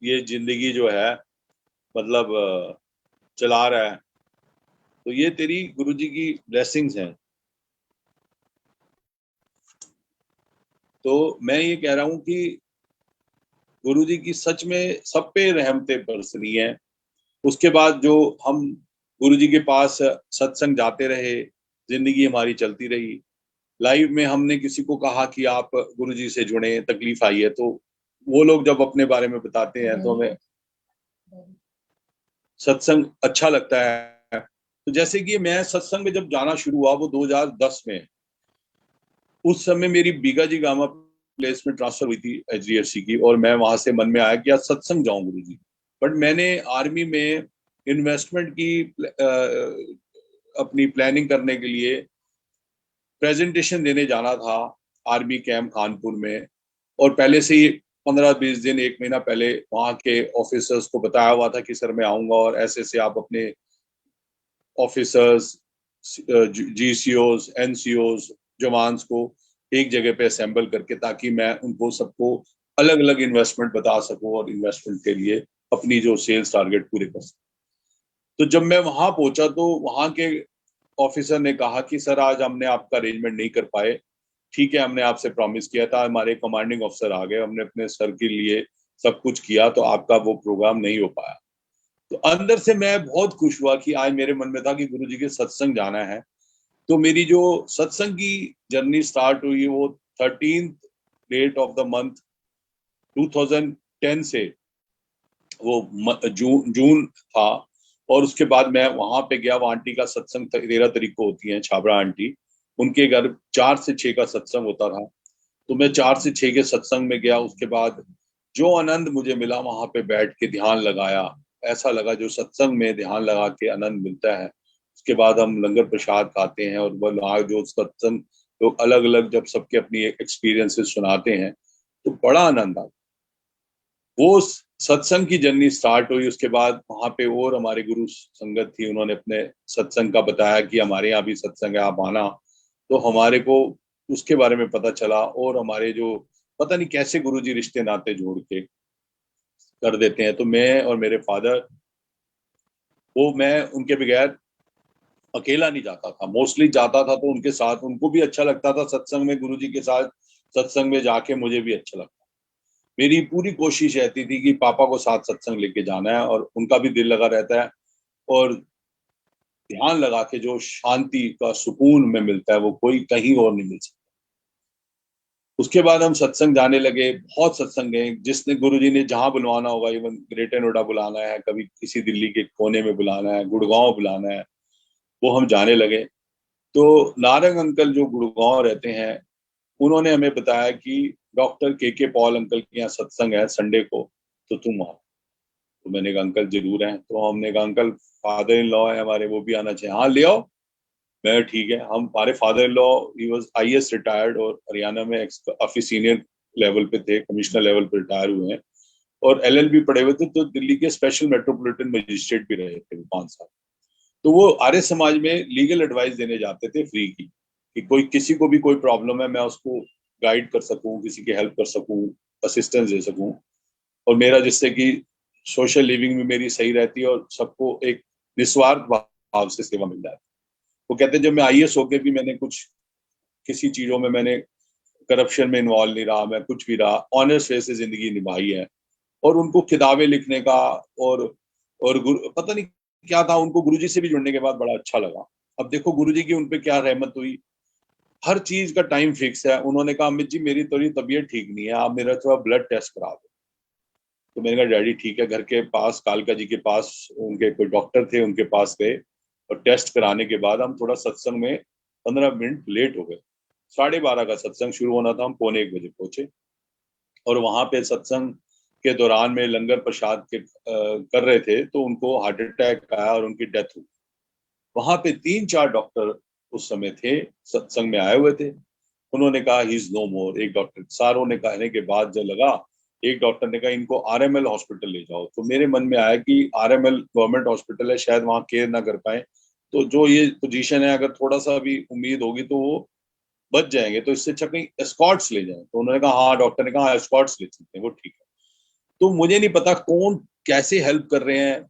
ये जिंदगी जो है मतलब चला रहा है। तो ये तेरी गुरु जी की ब्लेसिंग्स हैं। तो मैं ये कह रहा हूं कि गुरु जी की सच में सब पे रहमतें बरस रही हैं। उसके बाद जो हम गुरु जी के पास सत्संग जाते रहे, जिंदगी हमारी चलती रही। लाइव में हमने किसी को कहा कि आप गुरु जी से जुड़े, तकलीफ आई है, तो वो लोग जब अपने बारे में बताते हैं तो हमें सत्संग अच्छा लगता है। तो जैसे कि मैं सत्संग में जब जाना शुरू हुआ वो 2010 में, उस समय मेरी बीगा जी गामा प्लेस में ट्रांसफर हुई थी एचडीएफसी की, और मैं वहां से मन में आया कि आज सत्संग जाऊं गुरु जी। बट मैंने आर्मी में इन्वेस्टमेंट की अपनी प्लानिंग करने के लिए प्रेजेंटेशन देने जाना था आर्मी कैंप कानपुर में। और पहले से ही 15-20 दिन, एक महीना पहले वहां के ऑफिसर्स को बताया हुआ था कि सर मैं आऊंगा, और ऐसे से आप अपने ऑफिसर्स, जीसीओज, एनसीओज, जवान्स को एक जगह पे असेंबल करके, ताकि मैं उनको सबको अलग अलग इन्वेस्टमेंट बता सकूं और इन्वेस्टमेंट के लिए अपनी जो सेल्स टारगेट पूरे कर सकूं। तो जब मैं वहां पहुंचा तो वहां के ऑफिसर ने कहा कि सर आज हमने आपका अरेंजमेंट नहीं कर पाए। ठीक है, हमने आपसे प्रॉमिस किया था, हमारे कमांडिंग ऑफिसर आ गए, हमने अपने सर के लिए सब कुछ किया, तो आपका वो प्रोग्राम नहीं हो पाया। तो अंदर से मैं बहुत खुश हुआ कि आज मेरे मन में था कि गुरु जी के सत्संग जाना है। तो मेरी जो सत्संग की जर्नी स्टार्ट हुई वो 13th date of the month 2010 से, वो जून था। और उसके बाद मैं वहां पे गया, वो आंटी का सत्संग 13 तारीख को होती है, छाबड़ा आंटी, उनके घर 4 से 6 का सत्संग होता था। तो मैं 4 से 6 के सत्संग में गया। उसके बाद जो आनंद मुझे मिला वहां पे बैठ के ध्यान लगाया, ऐसा लगा जो सत्संग में ध्यान लगा के आनंद मिलता है। उसके बाद हम लंगर प्रसाद खाते हैं, और वह लोग जो सत्संग लोग अलग अलग जब सबके अपनी एक्सपीरियंसेस सुनाते हैं, तो बड़ा आनंद आता। वो सत्संग की जर्नी स्टार्ट हुई। उसके बाद वहां पे और हमारे गुरु संगत थी, उन्होंने अपने सत्संग का बताया कि हमारे यहाँ भी सत्संग है, आप आना। तो हमारे को उसके बारे में पता चला, और हमारे जो पता नहीं कैसे गुरु जी रिश्ते नाते जोड़ के कर देते हैं। तो मैं और मेरे फादर, वो मैं उनके बगैर अकेला नहीं जाता था, मोस्टली जाता था तो उनके साथ, उनको भी अच्छा लगता था सत्संग में, गुरु जी के साथ सत्संग में जाके मुझे भी अच्छा लगता। मेरी पूरी कोशिश रहती थी कि पापा को साथ सत्संग लेके जाना है, और उनका भी दिल लगा रहता है। और ध्यान लगा के जो शांति का सुकून में मिलता है वो कोई कहीं और नहीं मिल सकता। उसके बाद हम सत्संग जाने लगे, बहुत सत्संग गए, जिसने गुरु जी ने जहां बुलवाना होगा, इवन ग्रेटर नोएडा बुलाना है, कभी किसी दिल्ली के कोने में बुलाना है, गुड़गांव बुलाना है, वो हम जाने लगे। तो नारंग अंकल जो गुड़गांव रहते हैं, उन्होंने हमें बताया कि डॉक्टर के पॉल अंकल के यहाँ सत्संग है संडे को, तो तुम आओ। तो मैंने कहा अंकल जरूर है। तो हमने कहा अंकल फादर इन लॉ है हमारे, वो भी आना चाहिए। हाँ ले आओ। मैं ठीक है। हम हमारे father in law, he was IAS retired, और हरियाणा में काफी सीनियर लेवल पे थे, कमिश्नर लेवल पे रिटायर हुए हैं, और एलएलबी पढ़े हुए थे। तो दिल्ली के स्पेशल मेट्रोपॉलिटन मजिस्ट्रेट भी रहे थे 5 साल। तो वो आर्य समाज में लीगल एडवाइस देने जाते थे फ्री की, कि कोई किसी को भी कोई प्रॉब्लम है मैं उसको गाइड कर सकूं, किसी की हेल्प कर सकूं, असिस्टेंस दे सकूं, और मेरा जिससे कि सोशल लिविंग में मेरी सही रहती है और सबको एक निस्वार्थ भाव से सेवा मिल जाती है। वो कहते हैं जब मैं आईएएस होके भी मैंने कुछ किसी चीजों में मैंने करप्शन में इन्वॉल्व नहीं रहा, मैं कुछ भी रहा, ऑनेस्ट वे से जिंदगी निभाई है। और उनको किताबें लिखने का और पता नहीं क्या था, उनको गुरुजी से भी जुड़ने के बाद बड़ा अच्छा लगा। अब देखो गुरुजी की उनपे क्या रहमत हुई, हर चीज का टाइम फिक्स है। उन्होंने कहा अमित जी मेरी थोड़ी तबीयत ठीक नहीं है, आप मेरा थोड़ा ब्लड टेस्ट करा दो। तो मैंने कहा डैडी ठीक है। घर के पास कालका जी के पास उनके कोई डॉक्टर थे, उनके पास गए और टेस्ट कराने के बाद हम थोड़ा सत्संग में 15 मिनट लेट हो गए। 12:30 का सत्संग शुरू होना था, हम 1:45 पहुंचे। और वहां पे सत्संग के दौरान में लंगर प्रसाद के कर रहे थे तो उनको हार्ट अटैक आया और उनकी डेथ हुई। वहां पे 3-4 डॉक्टर उस समय थे, सत्संग में आए हुए थे। उन्होंने कहा ही इज नो मोर। एक डॉक्टर, सारों ने कहने के बाद जो लगा, एक डॉक्टर ने कहा इनको आरएमएल हॉस्पिटल ले जाओ। तो मेरे मन में आया कि आरएमएल गवर्नमेंट हॉस्पिटल है, शायद वहां केयर ना कर पाए, तो जो ये पोजीशन है अगर थोड़ा सा भी उम्मीद होगी तो वो बच जाएंगे, तो इससे अच्छा कहीं एस्कॉर्ट्स ले जाएं। तो उन्होंने कहा हाँ, डॉक्टर ने कहा एस्कॉर्ट्स ले सकते हैं, वो ठीक है। तो मुझे नहीं पता कौन कैसे हेल्प कर रहे हैं,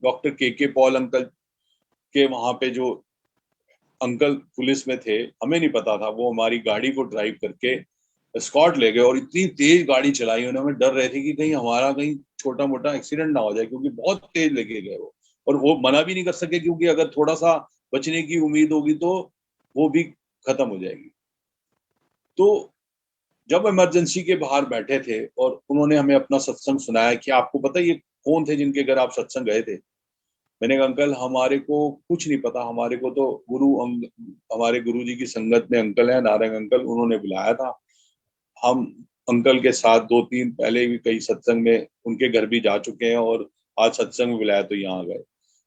डॉक्टर के पॉल अंकल के वहां पे जो अंकल पुलिस में थे, हमें नहीं पता था, वो हमारी गाड़ी को ड्राइव करके स्कॉट ले गए। और इतनी तेज गाड़ी चलाई उन्होंने, हमें डर रहे थे कि कहीं हमारा कहीं छोटा मोटा एक्सीडेंट ना हो जाए, क्योंकि बहुत तेज लेके गए वो। और वो मना भी नहीं कर सके, क्योंकि अगर थोड़ा सा बचने की उम्मीद होगी तो वो भी खत्म हो जाएगी। तो जब इमरजेंसी के बाहर बैठे थे और उन्होंने हमें अपना सत्संग सुनाया कि आपको पता है ये कौन थे जिनके घर आप सत्संग गए थे। मैंने कहा अंकल हमारे को कुछ नहीं पता, हमारे को तो हमारे गुरु जी की संगत में अंकल है नारंग अंकल, उन्होंने बुलाया था। हम अंकल के साथ 2-3 पहले भी कई सत्संग में उनके घर भी जा चुके हैं, और आज सत्संग में बुलाया तो यहाँ गए।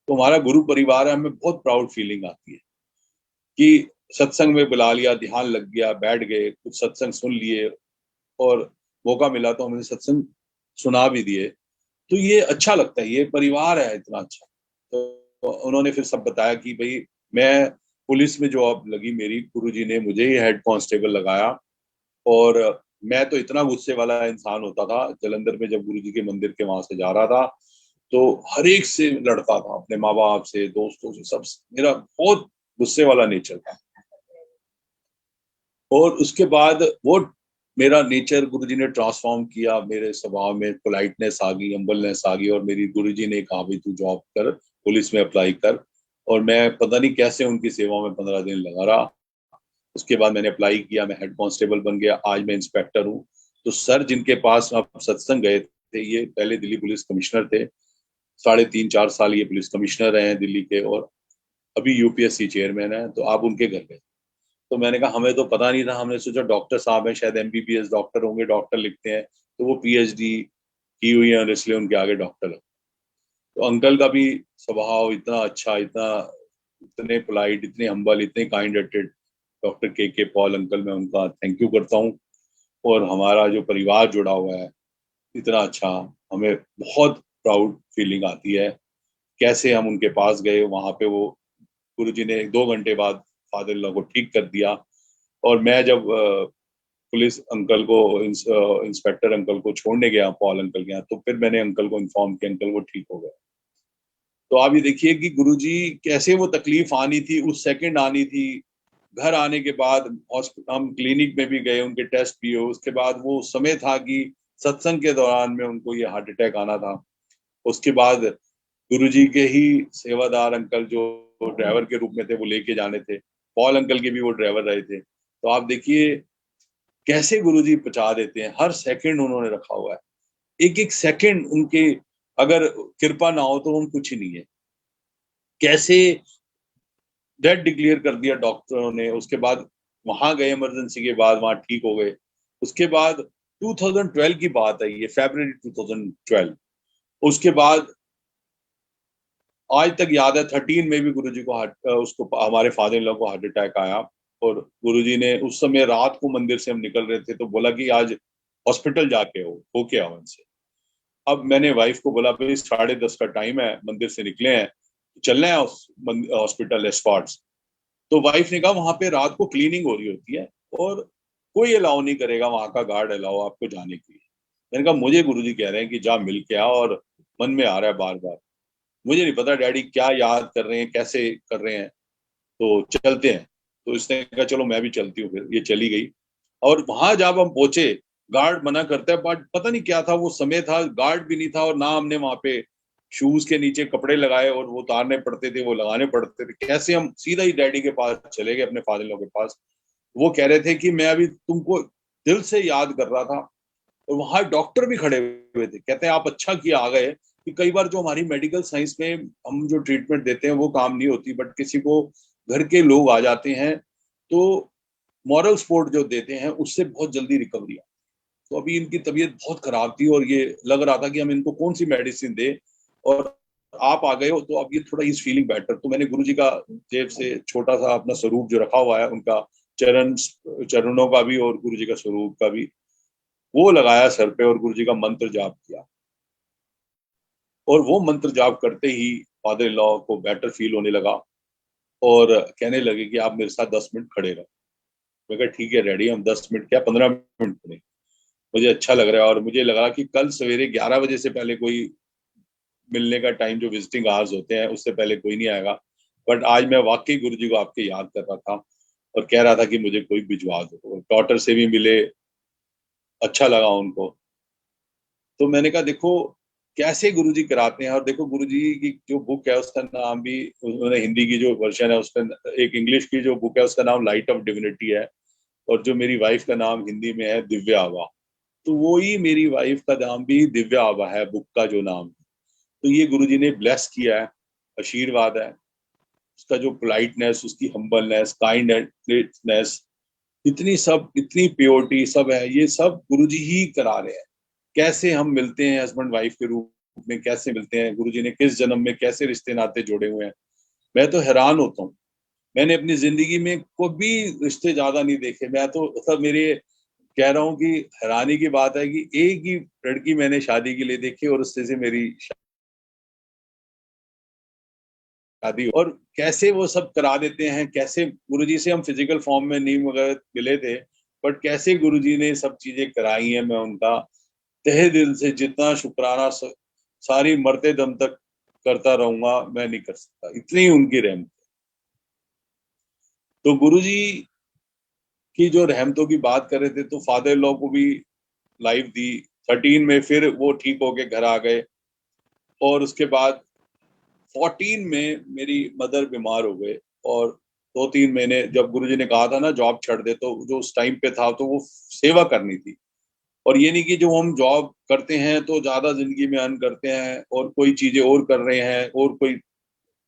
तो हमारा गुरु परिवार है, हमें बहुत प्राउड फीलिंग आती है कि सत्संग में बुला लिया, ध्यान लग गया, बैठ गए, कुछ सत्संग सुन लिए, और मौका मिला तो हमने सत्संग सुना भी दिए। तो ये अच्छा लगता है, ये परिवार है इतना अच्छा। तो उन्होंने फिर सब बताया कि भाई मैं पुलिस में जॉब लगी मेरी, गुरुजी ने मुझे ही हेड कांस्टेबल लगाया। और मैं तो इतना गुस्से वाला इंसान होता था, जलंधर में जब गुरुजी के मंदिर के वहां से जा रहा था तो हर एक से लड़ता था, अपने माँ बाप से, दोस्तों से, सब। मेरा बहुत गुस्से वाला नेचर था। और उसके बाद वो मेरा नेचर गुरुजी ने ट्रांसफॉर्म किया, मेरे स्वभाव में पोलाइटनेस आ गई, हम्बलनेस आ गई, और मेरी गुरुजी ने कहा भाई तू जॉब कर, पुलिस में अप्लाई कर। और मैं पता नहीं कैसे उनकी सेवा में 15 दिन लगा रहा। उसके बाद मैंने अप्लाई किया, मैं हेड कांस्टेबल बन गया, आज मैं इंस्पेक्टर हूँ। तो सर जिनके पास आप सत्संग गए थे, ये पहले दिल्ली पुलिस कमिश्नर थे, 3.5-4 साल ये पुलिस कमिश्नर रहे हैं दिल्ली के, और अभी यूपीएससी चेयरमैन है। तो आप उनके घर गए। तो मैंने कहा हमें तो पता नहीं था, हमने सोचा डॉक्टर साहब हैं, शायद एमबीबीएस डॉक्टर होंगे, डॉक्टर लिखते हैं, तो वो पीएचडी की हुई है और इसलिए उनके आगे डॉक्टर है। तो अंकल का भी स्वभाव इतना अच्छा, इतने पोलाइट, इतने हम्बल, इतने काइंड हार्टेड, डॉक्टर के पॉल अंकल, मैं उनका थैंक यू करता हूँ। और हमारा जो परिवार जुड़ा हुआ है इतना अच्छा, हमें बहुत प्राउड फीलिंग आती है। कैसे हम उनके पास गए, वहां पे वो गुरुजी ने 2 घंटे बाद फादर इन लॉ को ठीक कर दिया। और मैं जब पुलिस अंकल को इंस्पेक्टर अंकल को छोड़ने गया पॉल अंकल के यहाँ, तो फिर मैंने अंकल को इन्फॉर्म किया, अंकल वो ठीक हो गए। तो आप ये देखिए कि गुरुजी कैसे, वो तकलीफ आनी थी उस सेकंड आनी थी। घर आने के बाद हम क्लिनिक में भी गए, उनके टेस्ट भी हुए, उसके बाद वो समय था कि सत्संग के दौरान में उनको ये हार्ट अटैक आना था। उसके बाद गुरुजी के ही सेवादार अंकल जो ड्राइवर के रूप में थे वो लेके जाने थे, पॉल अंकल के भी वो ड्राइवर रहे थे। तो आप देखिए कैसे गुरुजी पहुंचा देते हैं, हर सेकंड उन्होंने रखा हुआ है, एक एक सेकंड उनके, अगर कृपा ना हो तो हम कुछ ही नहीं है। कैसे डेड डिक्लेयर कर दिया डॉक्टरों ने, उसके बाद वहां गए इमरजेंसी के बाद, वहां ठीक हो गए। उसके बाद 2012 की बात है ये, फरवरी 2012। उसके बाद आज तक याद है 13 में भी गुरुजी को उसको हमारे फादर इन लॉ को हार्ट अटैक आया। और गुरुजी ने उस समय रात को मंदिर से हम निकल रहे थे तो बोला कि आज हॉस्पिटल जाके होके आओ इनसे। अब मैंने वाइफ को बोला भाई 10:30 का टाइम है, मंदिर से निकले हैं, चलना है हॉस्पिटल स्पॉट्स। तो वाइफ ने कहा वहां पे रात को क्लीनिंग हो रही होती है और कोई अलाउ नहीं करेगा, वहां का गार्ड अलाउ आपको जाने के लिए। मैंने कहा मुझे गुरुजी कह रहे हैं कि जा मिल के आ, और मन में आ रहा है बार बार, मुझे नहीं पता डैडी क्या याद कर रहे हैं, कैसे कर रहे हैं, तो चलते हैं। तो इसने कहा चलो मैं भी चलती हूँ, फिर ये चली गई। और वहां जब हम पहुंचे, गार्ड मना करता है, बट पता नहीं क्या था, वो समय था, गार्ड भी नहीं था, और ना हमने वहां पे शूज के नीचे कपड़े लगाए, और वो उतारने पड़ते थे, वो लगाने पड़ते थे। कैसे हम सीधा ही डैडी के पास चले गए, अपने फादर इन लॉ के पास। वो कह रहे थे कि मैं अभी तुमको दिल से याद कर रहा था। और वहां डॉक्टर भी खड़े हुए थे, कहते हैं आप अच्छा किया आ गए, कि कई बार जो हमारी मेडिकल साइंस में हम जो ट्रीटमेंट देते हैं वो काम नहीं होती, बट किसी को घर के लोग आ जाते हैं तो मॉरल सपोर्ट जो देते हैं उससे बहुत जल्दी रिकवरी आती है। तो अभी इनकी तबीयत बहुत खराब थी, और ये लग रहा था कि हम इनको कौन सी मेडिसिन दे, और आप आ गए हो तो अब ये थोड़ा इज फीलिंग बेटर। तो मैंने गुरुजी का जेब से छोटा सा अपना स्वरूप जो रखा हुआ है, उनका चरणों का भी और गुरुजी का स्वरूप का भी, वो लगाया सर पे, और गुरुजी का मंत्र जाप किया। और वो मंत्र जाप करते ही फादर इन लॉ को बेटर फील होने लगा, और कहने लगे कि आप मेरे साथ 10 मिनट खड़े रहो। मैं कहा ठीक है डैडी, हम 10 मिनट क्या 15 मिनट खड़े, मुझे अच्छा लग रहा है। और मुझे लगा कि कल सवेरे 11 बजे से पहले कोई मिलने का टाइम, जो विजिटिंग आवर्स होते हैं उससे पहले कोई नहीं आएगा। बट आज मैं वाकई गुरु जी को आपके याद कर रहा था, और कह रहा था कि मुझे कोई भिजवा दो। डॉटर से भी मिले, अच्छा लगा उनको। तो मैंने कहा देखो कैसे गुरुजी कराते हैं। और देखो गुरुजी की जो बुक है उसका नाम भी, उन्होंने हिंदी की जो वर्जन है उसका, एक इंग्लिश की जो बुक है उसका नाम लाइट ऑफ डिविनिटी है, और जो मेरी वाइफ का नाम हिंदी में है दिव्या आभा। तो वो ही मेरी वाइफ का नाम भी दिव्या आभा है, बुक का जो नाम है। तो ये गुरुजी ने ब्लेस किया है, आशीर्वाद है। उसका जो पोलाइटनेस, उसकी हम्बलनेस, काइंडनेस, इतनी सब, इतनी प्योरिटी सब है, ये सब गुरुजी ही करा रहे हैं। कैसे हम मिलते हैं हस्बैंड वाइफ के रूप में, कैसे मिलते हैं, गुरुजी ने किस जन्म में कैसे रिश्ते नाते जोड़े हुए हैं, मैं तो हैरान होता हूँ। मैंने अपनी जिंदगी में कभी रिश्ते ज्यादा नहीं देखे। मैं तो मतलब मेरे कह रहा हूँ कि हैरानी की बात है कि एक ही लड़की मैंने शादी के लिए देखी, और उससे से मेरी शादी। और कैसे वो सब करा देते हैं, कैसे गुरुजी से हम फिजिकल फॉर्म में नहीं मगर मिले थे, बट कैसे गुरुजी ने सब चीजें कराई हैं। मैं उनका तहे दिल से जितना शुक्राना सारी मरते दम तक करता रहूंगा, मैं नहीं कर सकता, इतनी उनकी रहमत। तो गुरुजी की जो रहमतों की बात कर रहे थे, तो फादर लॉ को भी लाइफ दी 13 में, फिर वो ठीक होके घर आ गए। और उसके बाद 14 में मेरी मदर बीमार हो गए, और 2-3 महीने जब गुरुजी ने कहा था ना जॉब छोड़ दे, तो जो उस टाइम पे था तो वो सेवा करनी थी। और ये नहीं कि जो हम जॉब करते हैं तो ज्यादा जिंदगी में अर्न करते हैं और कोई चीजें और कर रहे हैं, और कोई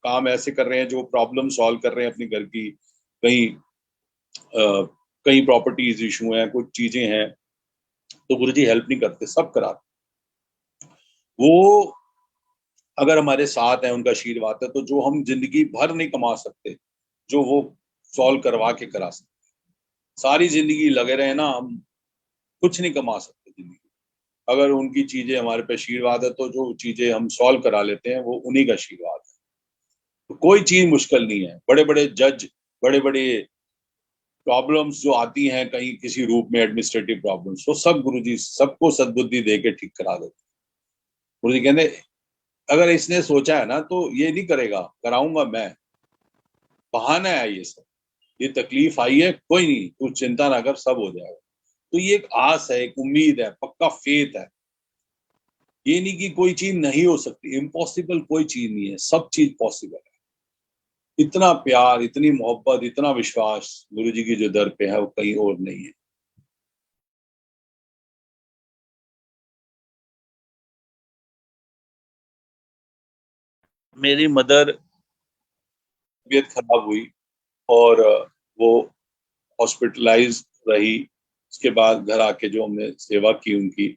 काम ऐसे कर रहे हैं जो प्रॉब्लम सॉल्व कर रहे हैं अपनी घर की, कहीं कहीं प्रॉपर्टीज इशू हैं, कुछ चीजें हैं, तो गुरुजी हेल्प नहीं करते, सब कराते। वो अगर हमारे साथ है, उनका आशीर्वाद है, तो जो हम जिंदगी भर नहीं कमा सकते, जो वो सॉल्व करवा के करा सकते। सारी जिंदगी लगे रहे ना हम, कुछ नहीं कमा सकते जिंदगी। अगर उनकी चीजें हमारे पे आशीर्वाद है, तो जो चीजें हम सॉल्व करा लेते हैं वो उन्हीं का आशीर्वाद है। तो कोई चीज मुश्किल नहीं है। बड़े बड़े जज, बड़े बड़े प्रॉब्लम्स जो आती हैं कहीं किसी रूप में, एडमिनिस्ट्रेटिव प्रॉब्लम्स, वो सब गुरुजी सबको सद्बुद्धि दे के ठीक करा देते। गुरुजी कहते अगर इसने सोचा है ना तो ये नहीं करेगा, कराऊंगा मैं, बहाना है ये सब, ये तकलीफ आई है, कोई नहीं, तू चिंता ना कर, सब हो जाएगा। तो ये एक आस है, एक उम्मीद है, पक्का फेथ है। ये नहीं कि कोई चीज नहीं हो सकती, इम्पॉसिबल कोई चीज नहीं है, सब चीज पॉसिबल है। इतना प्यार, इतनी मोहब्बत, इतना विश्वास गुरु जी की जो दर पे है वो कहीं और नहीं है। मेरी मदर तबीयत खराब हुई, और वो हॉस्पिटलाइज रही। उसके बाद घर आके जो हमने सेवा की उनकी,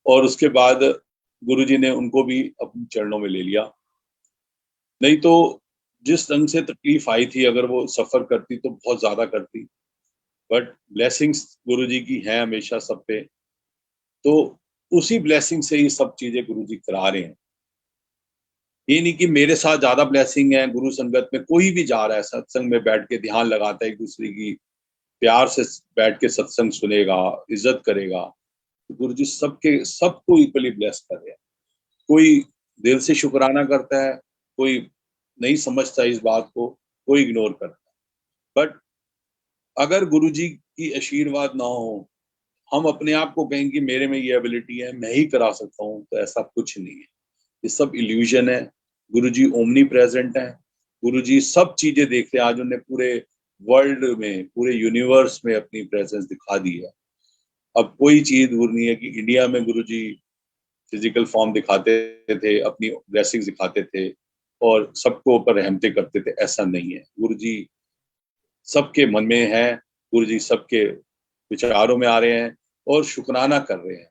और उसके बाद गुरुजी ने उनको भी अपने चरणों में ले लिया। नहीं तो जिस ढंग से तकलीफ आई थी, अगर वो सफर करती तो बहुत ज्यादा करती। बट ब्लेसिंग्स गुरुजी की हैं हमेशा सब पे, तो उसी ब्लेसिंग से ही सब चीजें गुरुजी करा रहे हैं। ये नहीं कि मेरे साथ ज्यादा ब्लेसिंग है, गुरु संगत में कोई भी जा रहा है सत्संग में बैठ के ध्यान लगाता है, एक दूसरे की प्यार से बैठ के सत्संग सुनेगा, इज्जत करेगा, तो गुरु जी सबको इक्वली ब्लेस कर रहे हैं। कोई दिल से शुक्राना करता है, कोई नहीं समझता इस बात को, कोई इग्नोर करता है। बट अगर गुरु जी की आशीर्वाद ना हो, हम अपने आप को कहें कि मेरे में ये एबिलिटी है, मैं ही करा सकता हूँ, तो ऐसा कुछ नहीं है। ये सब इल्यूजन है। गुरु जी ओमनी प्रेजेंट है। गुरु जी सब चीजें देखते हैं। आज उन्होंने पूरे वर्ल्ड में, पूरे यूनिवर्स में अपनी प्रेजेंस दिखा दी है। अब कोई चीज दूर नहीं है कि इंडिया में गुरु जी फिजिकल फॉर्म दिखाते थे, अपनी ब्लेसिंग्स दिखाते थे और सबको ऊपर रहमतें करते थे, ऐसा नहीं है। गुरु जी सबके मन में है, गुरु जी सबके विचारों में आ रहे हैं और शुक्राना कर रहे हैं।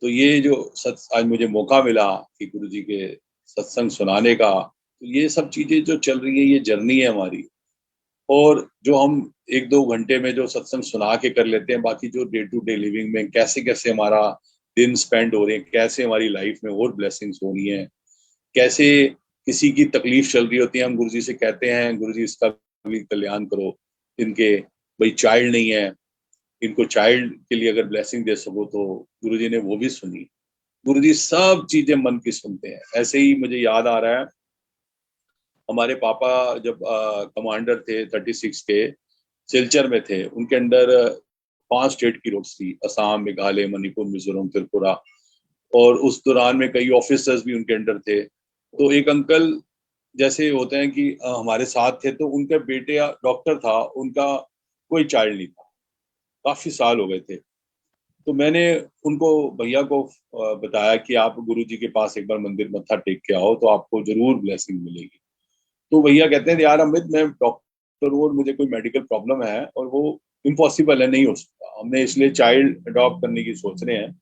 तो ये जो आज मुझे मौका मिला कि गुरु जी के सत्संग सुनाने का, तो ये सब चीजें जो चल रही है, ये जर्नी है हमारी। और जो हम 1-2 घंटे में जो सत्संग सुना के कर लेते हैं, बाकी जो डे टू डे लिविंग में कैसे कैसे हमारा दिन स्पेंड हो रहे हैं, कैसे हमारी लाइफ में और ब्लेसिंग्स हो रही हैं, कैसे किसी की तकलीफ चल रही होती है, हम गुरु जी से कहते हैं गुरु जी इसका भी कल्याण करो, इनके भाई चाइल्ड नहीं है, इनको चाइल्ड के लिए अगर ब्लेसिंग दे सको, तो गुरु जी ने वो भी सुनी। गुरु जी सब चीजें मन की सुनते हैं। ऐसे ही मुझे याद आ रहा है, हमारे पापा जब कमांडर थे 36 के, सिलचर में थे, उनके अंडर 5 स्टेट की रोड्स थी, असम, मेघालय, मणिपुर, मिजोरम, त्रिपुरा। और उस दौरान में कई ऑफिसर्स भी उनके अंडर थे। तो एक अंकल जैसे होते हैं कि हमारे साथ थे, तो उनका बेटे डॉक्टर था, उनका कोई चाइल्ड नहीं था, काफी साल हो गए थे। तो मैंने उनको, भैया को बताया कि आप गुरु जी के पास एक बार मंदिर मत्था टेक के आओ, तो आपको जरूर ब्लेसिंग मिलेगी। तो भैया कहते हैं यार अमित, मैं डॉक्टर हूँ और मुझे कोई मेडिकल प्रॉब्लम है और वो इम्पॉसिबल है, नहीं हो सकता, हमने इसलिए चाइल्ड अडॉप्ट करने की सोच रहे हैं।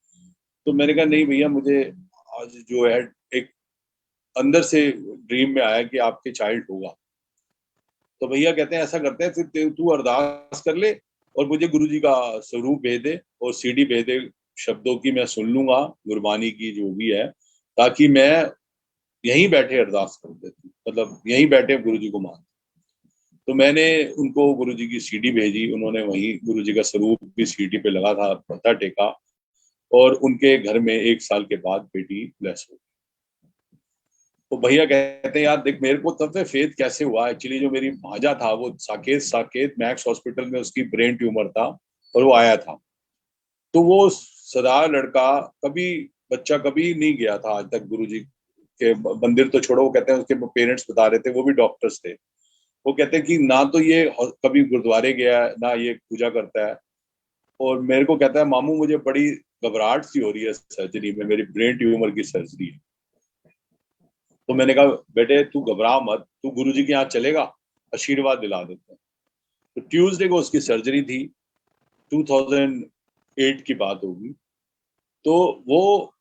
तो मैंने कहा नहीं भैया, मुझे आज जो है एक अंदर से ड्रीम में आया कि आपके चाइल्ड होगा। तो भैया कहते हैं ऐसा करते हैं, फिर तू अरदास कर ले और मुझे गुरु जी का स्वरूप भेज दे और सीडी भेज दे शब्दों की, मैं सुन लूंगा गुरबानी की जो भी है, ताकि मैं यहीं बैठे अरदास कर देती, मतलब यहीं बैठे गुरु जी को मान। तो मैंने उनको गुरु जी की सीडी भेजी, उन्होंने वहीं गुरु जी का स्वरूप भी सीडी पे लगा था, मत्था टेका, और उनके घर में 1 साल के बाद बेटी ब्लेस हो। तो भैया कहते हैं यार देख, मेरे को तब से फेथ कैसे हुआ, एक्चुअली जो मेरी भांजा था वो साकेत साकेत मैक्स हॉस्पिटल में उसकी ब्रेन ट्यूमर था और वो आया था। तो वो सरदार लड़का कभी, बच्चा कभी नहीं गया था आज तक गुरु जी के मंदिर, तो छोड़ो, वो कहते हैं उसके पेरेंट्स बता रहे थे, वो भी डॉक्टर्स थे, वो कहते हैं कि ना तो ये कभी गुरुद्वारे गया है, ना ये पूजा करता है। और मेरे को कहता है मामू मुझे बड़ी घबराहट सी हो रही है सर्जरी में, मेरी ब्रेन ट्यूमर की सर्जरी है। तो मैंने कहा बेटे तू घबरा मत, तू गुरु जी के यहाँ चलेगा, आशीर्वाद दिला देते हैं। तो ट्यूसडे को उसकी सर्जरी थी, 2008 की बात होगी। तो वो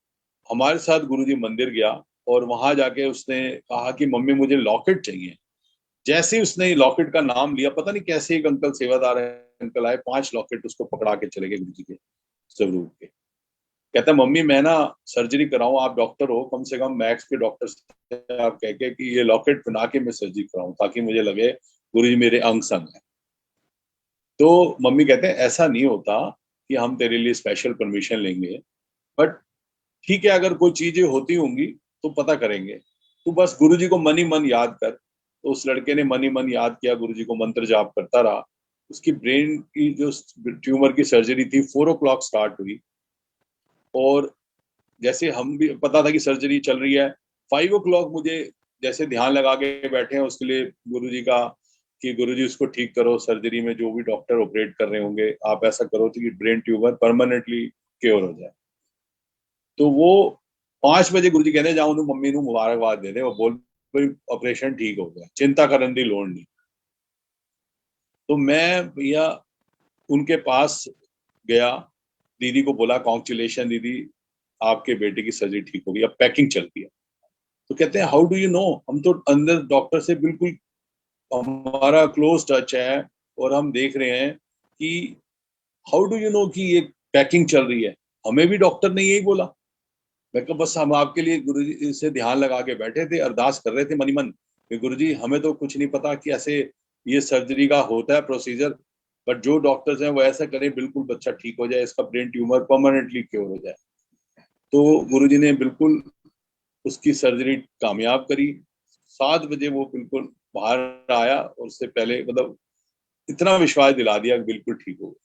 हमारे साथ गुरुजी मंदिर गया और वहां जाके उसने कहा कि मम्मी मुझे लॉकेट चाहिए। जैसे ही उसने लॉकेट का नाम लिया, पता नहीं कैसे एक अंकल सेवादार अंकल आए, 5 लॉकेट उसको पकड़ा के चले गए गुरु जी के स्वरूप के। कहता मम्मी मैं ना सर्जरी कराऊं, आप डॉक्टर हो, कम से कम मैक्स के डॉक्टर से आप कह के कि ये लॉकेट बना के मैं सर्जरी कराऊं, ताकि मुझे लगे गुरु जी मेरे अंग संग है। तो मम्मी कहते हैं ऐसा नहीं होता कि हम तेरे लिए स्पेशल परमिशन लेंगे, बट ठीक है अगर कोई चीजें होती होंगी तो पता करेंगे, तो बस गुरु जी को मन ही मन याद कर। तो उस लड़के ने मन ही मन याद किया, गुरु जी को मंत्र जाप करता रहा। उसकी ब्रेन की जो ट्यूमर की सर्जरी थी 4 o'clock स्टार्ट हुई, और जैसे हम भी पता था कि सर्जरी चल रही है, 5 o'clock मुझे जैसे ध्यान लगा के बैठे हैं उसके लिए गुरु जी का, कि गुरु जी उसको ठीक करो, सर्जरी में जो भी डॉक्टर ऑपरेट कर रहे होंगे आप ऐसा करो कि ब्रेन ट्यूमर परमानेंटली क्योर हो जाए। तो वो 5 बजे गुरु जी कहने जाओ मम्मी ਨੂੰ मुबारकबाद दे दे, वो बोल भाई ऑपरेशन ठीक हो गया, चिंता करने की लोड़ नहीं। तो मैं भैया उनके पास गया, दीदी को बोला कॉन्ग्रेचुलेशन दीदी, आपके बेटे की सर्जरी ठीक हो गई, अब पैकिंग चल रही है। तो कहते हैं हाउ डू यू नो, हम तो अंदर डॉक्टर से बिल्कुल हमारा क्लोज टच है और हम देख रहे हैं कि हाउ डू यू नो कि ये पैकिंग चल रही है, हमें भी डॉक्टर ने यही बोला। मैं कहा बस हम आपके लिए गुरु जी से ध्यान लगा के बैठे थे, अरदास कर रहे थे मनी मन कि गुरु जी हमें तो कुछ नहीं पता कि ऐसे ये सर्जरी का होता है प्रोसीजर, बट जो डॉक्टर्स हैं वो ऐसा करें बिल्कुल बच्चा ठीक हो जाए, इसका ब्रेन ट्यूमर परमानेंटली क्योर हो जाए। तो गुरु जी ने बिल्कुल उसकी सर्जरी कामयाब करी। 7 बजे वो बिल्कुल बाहर आया और उससे पहले मतलब इतना विश्वास दिला दिया कि बिल्कुल ठीक हो गया।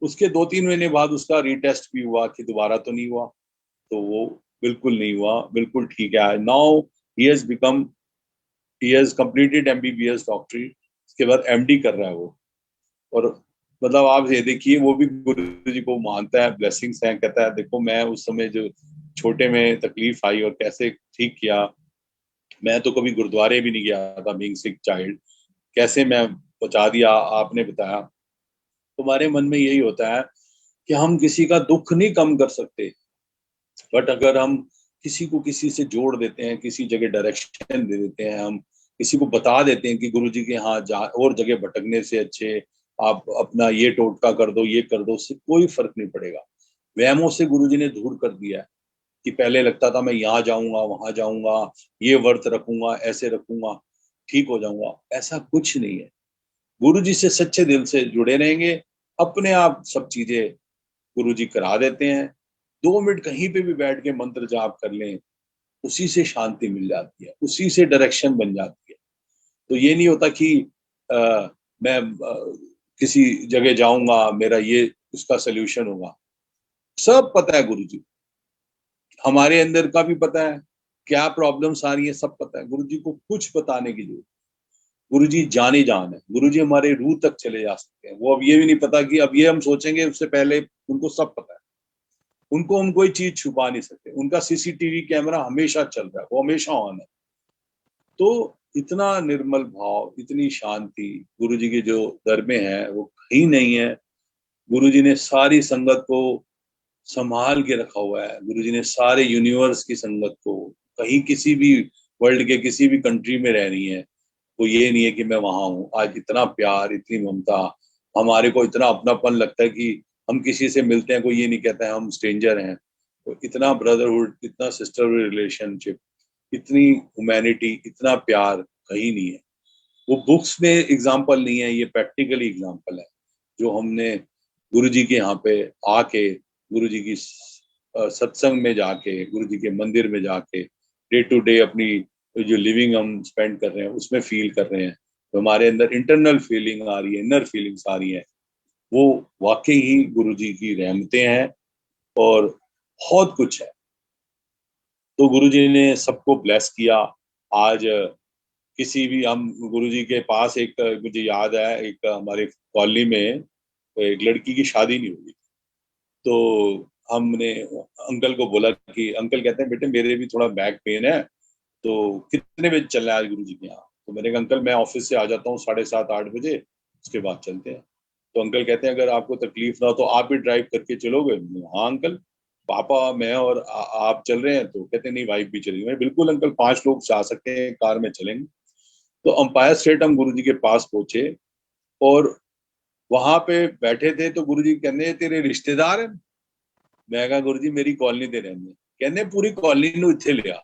उसके 2-3 महीने बाद उसका रीटेस्ट भी हुआ कि दोबारा तो नहीं हुआ, तो वो बिल्कुल नहीं हुआ, बिल्कुल ठीक है। Now he has completed MBBS डॉक्टरी, उसके बाद एमडी कर रहा है वो। और मतलब आप ये देखिए वो भी गुरु जी को मानता है, ब्लेसिंग्स हैं, कहता है देखो मैं उस समय जो छोटे में तकलीफ आई और कैसे ठीक किया, मैं तो कभी गुरुद्वारे भी नहीं गया था बीइंग सिक चाइल्ड, कैसे मैं पहुंचा दिया, आपने बताया। तुम्हारे मन में यही होता है कि हम किसी का दुख नहीं कम कर सकते, बट अगर हम किसी को किसी से जोड़ देते हैं, किसी जगह डायरेक्शन दे देते हैं, हम किसी को बता देते हैं कि गुरुजी के यहाँ जा और जगह भटकने से अच्छे आप अपना ये टोटका कर दो, ये कर दो, उससे कोई फर्क नहीं पड़ेगा। वहमों से गुरुजी ने दूर कर दिया है कि पहले लगता था मैं यहाँ जाऊंगा वहां जाऊंगा, ये व्रत रखूंगा, ऐसे रखूंगा, ठीक हो जाऊंगा, ऐसा कुछ नहीं है। गुरुजी से सच्चे दिल से जुड़े रहेंगे, अपने आप सब चीजें गुरुजी करा देते हैं। 2 मिनट कहीं पे भी बैठ के मंत्र जाप कर लें, उसी से शांति मिल जाती है, उसी से डायरेक्शन बन जाती है। तो ये नहीं होता कि मैं किसी जगह जाऊंगा मेरा ये उसका सोल्यूशन होगा। सब पता है गुरु जी, हमारे अंदर का भी पता है, क्या प्रॉब्लम्स आ रही है सब पता है। गुरु जी को कुछ बताने की जरूरत, गुरु जी जाने जान है, गुरु जी हमारे रूह तक चले जा सकते हैं। वो अब ये भी नहीं पता कि अब ये हम सोचेंगे, उससे पहले उनको सब पता है। उनको हम कोई चीज छुपा नहीं सकते, उनका सीसीटीवी कैमरा हमेशा चल रहा है, वो हमेशा ऑन है। तो इतना निर्मल भाव, इतनी शांति गुरु जी के जो दर में है वो कहीं नहीं है। गुरु जी ने सारी संगत को संभाल के रखा हुआ है, गुरु जी ने सारे यूनिवर्स की संगत को, कहीं किसी भी वर्ल्ड के किसी भी कंट्री में रह रही है, वो ये नहीं है कि मैं वहां हूँ। आज इतना प्यार, इतनी ममता, हमारे को इतना अपनापन लगता है कि हम किसी से मिलते हैं कोई ये नहीं कहता है हम स्ट्रेंजर हैं। तो इतना ब्रदरहुड, इतना सिस्टरहुड रिलेशनशिप, इतनी ह्यूमैनिटी, इतना प्यार कहीं नहीं है। वो बुक्स में एग्जाम्पल नहीं है, ये प्रैक्टिकली एग्जाम्पल है जो हमने गुरु जी के यहाँ पे आके, गुरु जी की सत्संग में जाके, गुरु जी के मंदिर में जाके डे टू डे अपनी जो लिविंग हम स्पेंड कर रहे हैं उसमें फील कर रहे हैं। तो हमारे अंदर इंटरनल फीलिंग आ रही है, इनर फीलिंग्स आ रही है, वो वाकई ही गुरु जी की रहमतें हैं और बहुत कुछ है। तो गुरु जी ने सबको ब्लेस किया। आज किसी भी हम गुरु जी के पास, एक मुझे याद है एक हमारे कॉलोनी में एक लड़की की शादी नहीं हुई, तो हमने अंकल को बोला कि अंकल कहते हैं बेटे मेरे भी थोड़ा बैक पेन है, तो कितने बजे चलना है आज गुरु जी के यहाँ। तो मैंने कहा अंकल मैं ऑफिस से आ जाता हूँ 7:30-8 बजे, उसके बाद चलते हैं। तो अंकल कहते हैं अगर आपको तकलीफ ना हो तो आप ही ड्राइव करके चलोगे। हाँ अंकल, पापा मैं और आप चल रहे हैं। तो कहते नहीं वाइफ भी चलेगी। मैं बिल्कुल अंकल 5 लोग जा सकते हैं, कार में चलेंगे। तो अंपायर स्टेट हम गुरु जी के पास पहुंचे और वहां पे बैठे थे तो गुरु जी कहने तेरे रिश्तेदार हैं। मैं कहा गुरु जी मेरी कॉलोनी दे रहने, कहने पूरी कॉलोनी नु इत्थे लिया।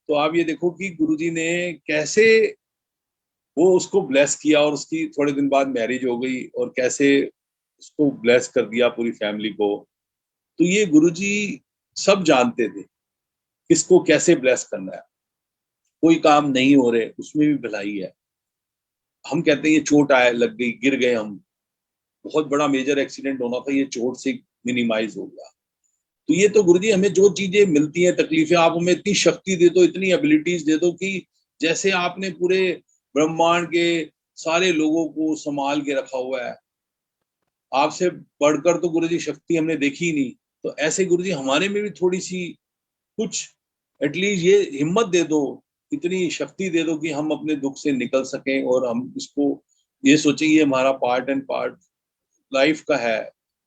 तो आप ये देखो कि गुरु जी ने कैसे वो उसको ब्लेस किया और उसकी थोड़े दिन बाद मैरिज हो गई और कैसे उसको ब्लेस कर दिया पूरी फैमिली को। तो ये गुरु जी सब जानते थे किसको कैसे ब्लेस करना है। कोई काम नहीं हो रहे उसमें भी भलाई है। हम कहते हैं ये चोट आए लग गई, गिर गए हम, बहुत बड़ा मेजर एक्सीडेंट होना था, ये चोट से मिनिमाइज हो गया। तो ये तो गुरुजी हमें जो चीजें मिलती हैं तकलीफें, आप हमें इतनी शक्ति दे दो, इतनी एबिलिटीज दे दो कि जैसे आपने पूरे ब्रह्मांड के सारे लोगों को संभाल के रखा हुआ है, आपसे बढ़कर तो गुरुजी शक्ति हमने देखी ही नहीं। तो ऐसे गुरुजी हमारे में भी थोड़ी सी कुछ एटलीस्ट ये हिम्मत दे दो, इतनी शक्ति दे दो कि हम अपने दुख से निकल सकें और हम इसको ये सोचें ये हमारा पार्ट एंड पार्ट लाइफ का है।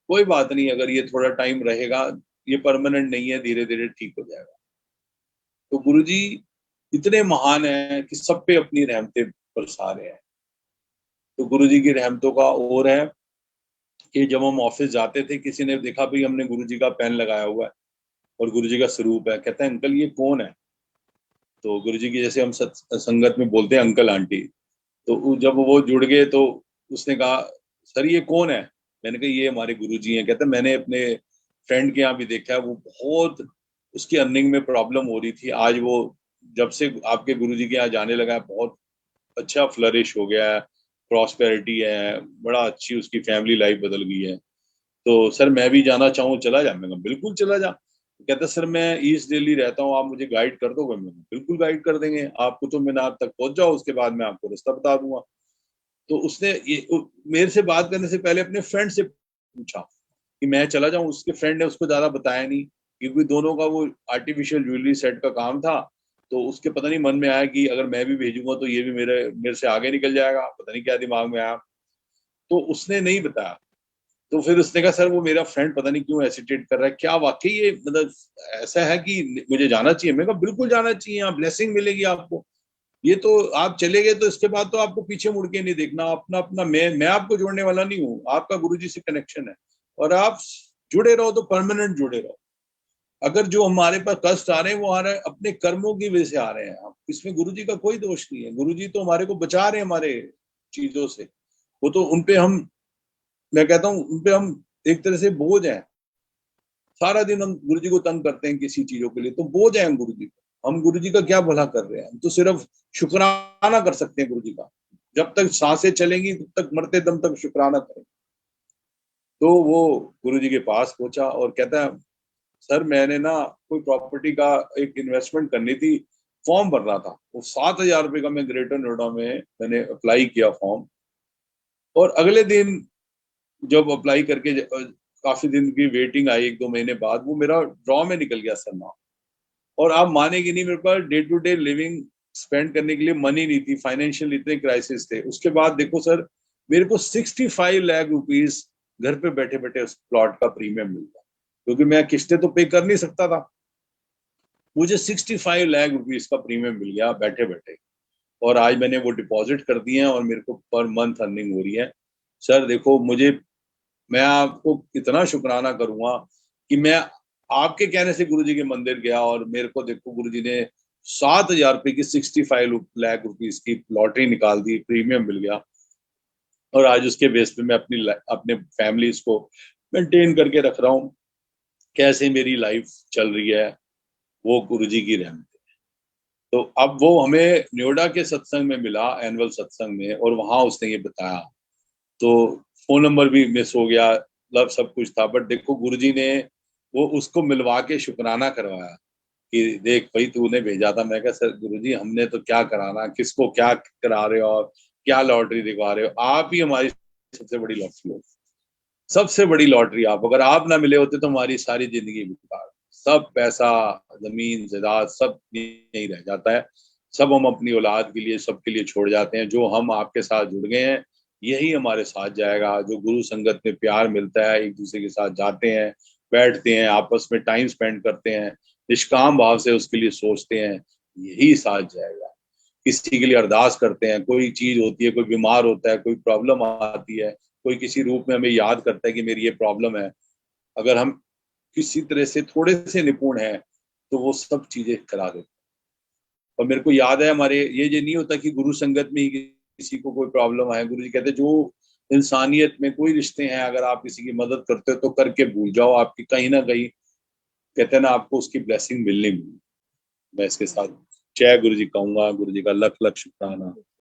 कोई बात नहीं, अगर ये थोड़ा टाइम रहेगा, ये परमानेंट नहीं है, धीरे धीरे ठीक हो जाएगा। तो गुरुजी इतने महान हैं कि सब पे अपनी रहमतें बरसा रहे हैं। तो गुरुजी की रहमतों का और है कि जब हम ऑफिस जाते थे किसी ने देखा भाई हमने गुरुजी का पेन लगाया हुआ है, और गुरु जी का स्वरूप है। कहता है अंकल ये कौन है? तो गुरु जी की जैसे हम संगत में बोलते हैं अंकल आंटी, तो जब वो जुड़ गए तो उसने कहा सर ये कौन है? मैंने कहा ये हमारे गुरु जी हैं। कहता मैंने अपने फ्रेंड के यहाँ भी देखा है, वो बहुत उसकी अर्निंग में प्रॉब्लम हो रही थी, आज वो जब से आपके गुरु जी के यहाँ जाने लगा है बहुत अच्छा फ्लरिश हो गया है, प्रॉस्पेरिटी है, बड़ा अच्छी उसकी फैमिली लाइफ बदल गई है। तो सर मैं भी जाना चाहूँ, चला जा? मैंने कहा बिल्कुल चला जा। कहता सर मैं ईस्ट दिल्ली रहता हूँ, आप मुझे गाइड कर दोगे? मैंने बिल्कुल गाइड कर देंगे, आप कुतुब मीनार तक पहुंच जाओ, उसके बाद मैं आपको रास्ता बता दूंगा। तो उसने ये मेरे से बात करने से पहले अपने फ्रेंड से पूछा कि मैं चला जाऊं। उसके फ्रेंड ने उसको ज्यादा बताया नहीं, क्योंकि दोनों का वो आर्टिफिशियल ज्वेलरी सेट का काम था। तो उसके पता नहीं मन में आया कि अगर मैं भी भेजूंगा तो ये भी मेरे मेरे से आगे निकल जाएगा, पता नहीं क्या दिमाग में आया, तो उसने नहीं बताया। तो फिर उसने कहा सर वो मेरा फ्रेंड पता नहीं क्यों हेसिटेट कर रहा है, क्या वाकई ये मतलब ऐसा है कि मुझे जाना चाहिए? मैं कहा बिल्कुल जाना चाहिए, यहाँ ब्लेसिंग मिलेगी आपको। ये तो आप चले गए तो इसके बाद तो आपको पीछे मुड़ के नहीं देखना, अपना अपना मैं आपको जोड़ने वाला नहीं हूँ, आपका गुरुजी से कनेक्शन है, और आप जुड़े रहो तो परमानेंट जुड़े रहो। अगर जो हमारे पास कष्ट आ रहे हैं वो आ रहे हैं अपने कर्मों की वजह से आ रहे हैं, इसमें गुरुजी का कोई दोष नहीं है। गुरुजी तो हमारे को बचा रहे हैं हमारे चीजों से। वो तो उनपे हम, मैं कहता हूँ उनपे हम एक तरह से बोझ हैं। सारा दिन हम गुरु जी को तंग करते हैं किसी चीजों के लिए, तो बोझ है हम गुरु जी को। हम गुरु जी का क्या भला कर रहे हैं? हम तो सिर्फ शुक्राना कर सकते हैं गुरु जी का। जब तक सांसें चलेंगी तब तक, मरते दम तक शुक्राना करें। तो वो गुरु जी के पास पहुंचा और कहता है सर मैंने ना कोई प्रॉपर्टी का एक इन्वेस्टमेंट करनी थी, फॉर्म भर रहा था। वो 7,000 रुपए का मैं ग्रेटर नोएडा में मैंने अप्लाई किया फॉर्म, और अगले दिन जब अप्लाई करके काफी दिन की वेटिंग आई, 1-2 महीने बाद वो मेरा ड्रॉ में निकल गया सर नाम। और आप मानेंगे नहीं, मेरे पास day to day living spend करने के लिए मनी नहीं थी, फाइनेंशियल इतने क्राइसिस थे। उसके बाद देखो सर मेरे को 65 लाख रुपीज घर पे बैठे बैठे उस प्लॉट का प्रीमियम मिल गया, क्योंकि मैं किस्तें तो पे कर नहीं सकता था। मुझे 65 लाख रुपीज का प्रीमियम मिल गया बैठे बैठे, और आज मैंने वो डिपॉजिट कर दिए हैं और मेरे को पर मंथ अर्निंग हो रही है। सर देखो मुझे, मैं आपको इतना शुक्राना करूंगा कि मैं आपके कहने से गुरुजी के मंदिर गया और मेरे को देखो गुरुजी ने 7,000 रुपए की 65 लाख रुपीज की लॉटरी निकाल दी, प्रीमियम मिल गया। और आज उसके बेस पे मैं अपने फैमिलीज को मेंटेन करके रख रहा हूँ। कैसे मेरी लाइफ चल रही है वो गुरुजी की रहमत है। तो अब वो हमें नोएडा के सत्संग में मिला, एनुअल सत्संग में, और वहां उसने ये बताया। तो फोन नंबर भी मिस हो गया, मतलब सब कुछ था, बट देखो गुरुजी ने वो उसको मिलवा के शुक्राना करवाया कि देख भाई तूने भेजा था। मैं कहा सर गुरुजी हमने तो क्या कराना, किसको क्या करा रहे हो, और क्या लॉटरी दिखवा रहे हो? आप ही हमारी सबसे बड़ी लॉटरी हो, सबसे बड़ी लॉटरी आप। अगर आप ना मिले होते तो हमारी सारी जिंदगी बेकार, सब पैसा, जमीन जायदाद सब यहीं रह जाता है। सब हम अपनी औलाद के लिए, सबके लिए छोड़ जाते हैं। जो हम आपके साथ जुड़ गए हैं यही हमारे साथ जाएगा। जो गुरु संगत में प्यार मिलता है, एक दूसरे के साथ जाते हैं, बैठते हैं, आपस में टाइम स्पेंड करते हैं, निष्काम भाव से उसके लिए सोचते हैं, यही साथ जाएगा। किसी के लिए अरदास करते हैं, कोई चीज होती है, कोई बीमार होता है, कोई प्रॉब्लम आती है, कोई किसी रूप में हमें याद करता है कि मेरी ये प्रॉब्लम है, अगर हम किसी तरह से थोड़े से निपुण हैं तो वो सब चीजें करा देते हैं। और मेरे को याद है हमारे ये नहीं होता कि गुरु संगत में ही किसी को कोई प्रॉब्लम है, गुरु जी कहते जो इंसानियत में कोई रिश्ते हैं, अगर आप किसी की मदद करते हो तो करके भूल जाओ, आपकी कहीं ना कहीं कहते हैं ना आपको उसकी ब्लेसिंग मिलनी मिली। मैं इसके साथ जय गुरु जी कहूंगा। गुरु जी का लख लख शुक्राना।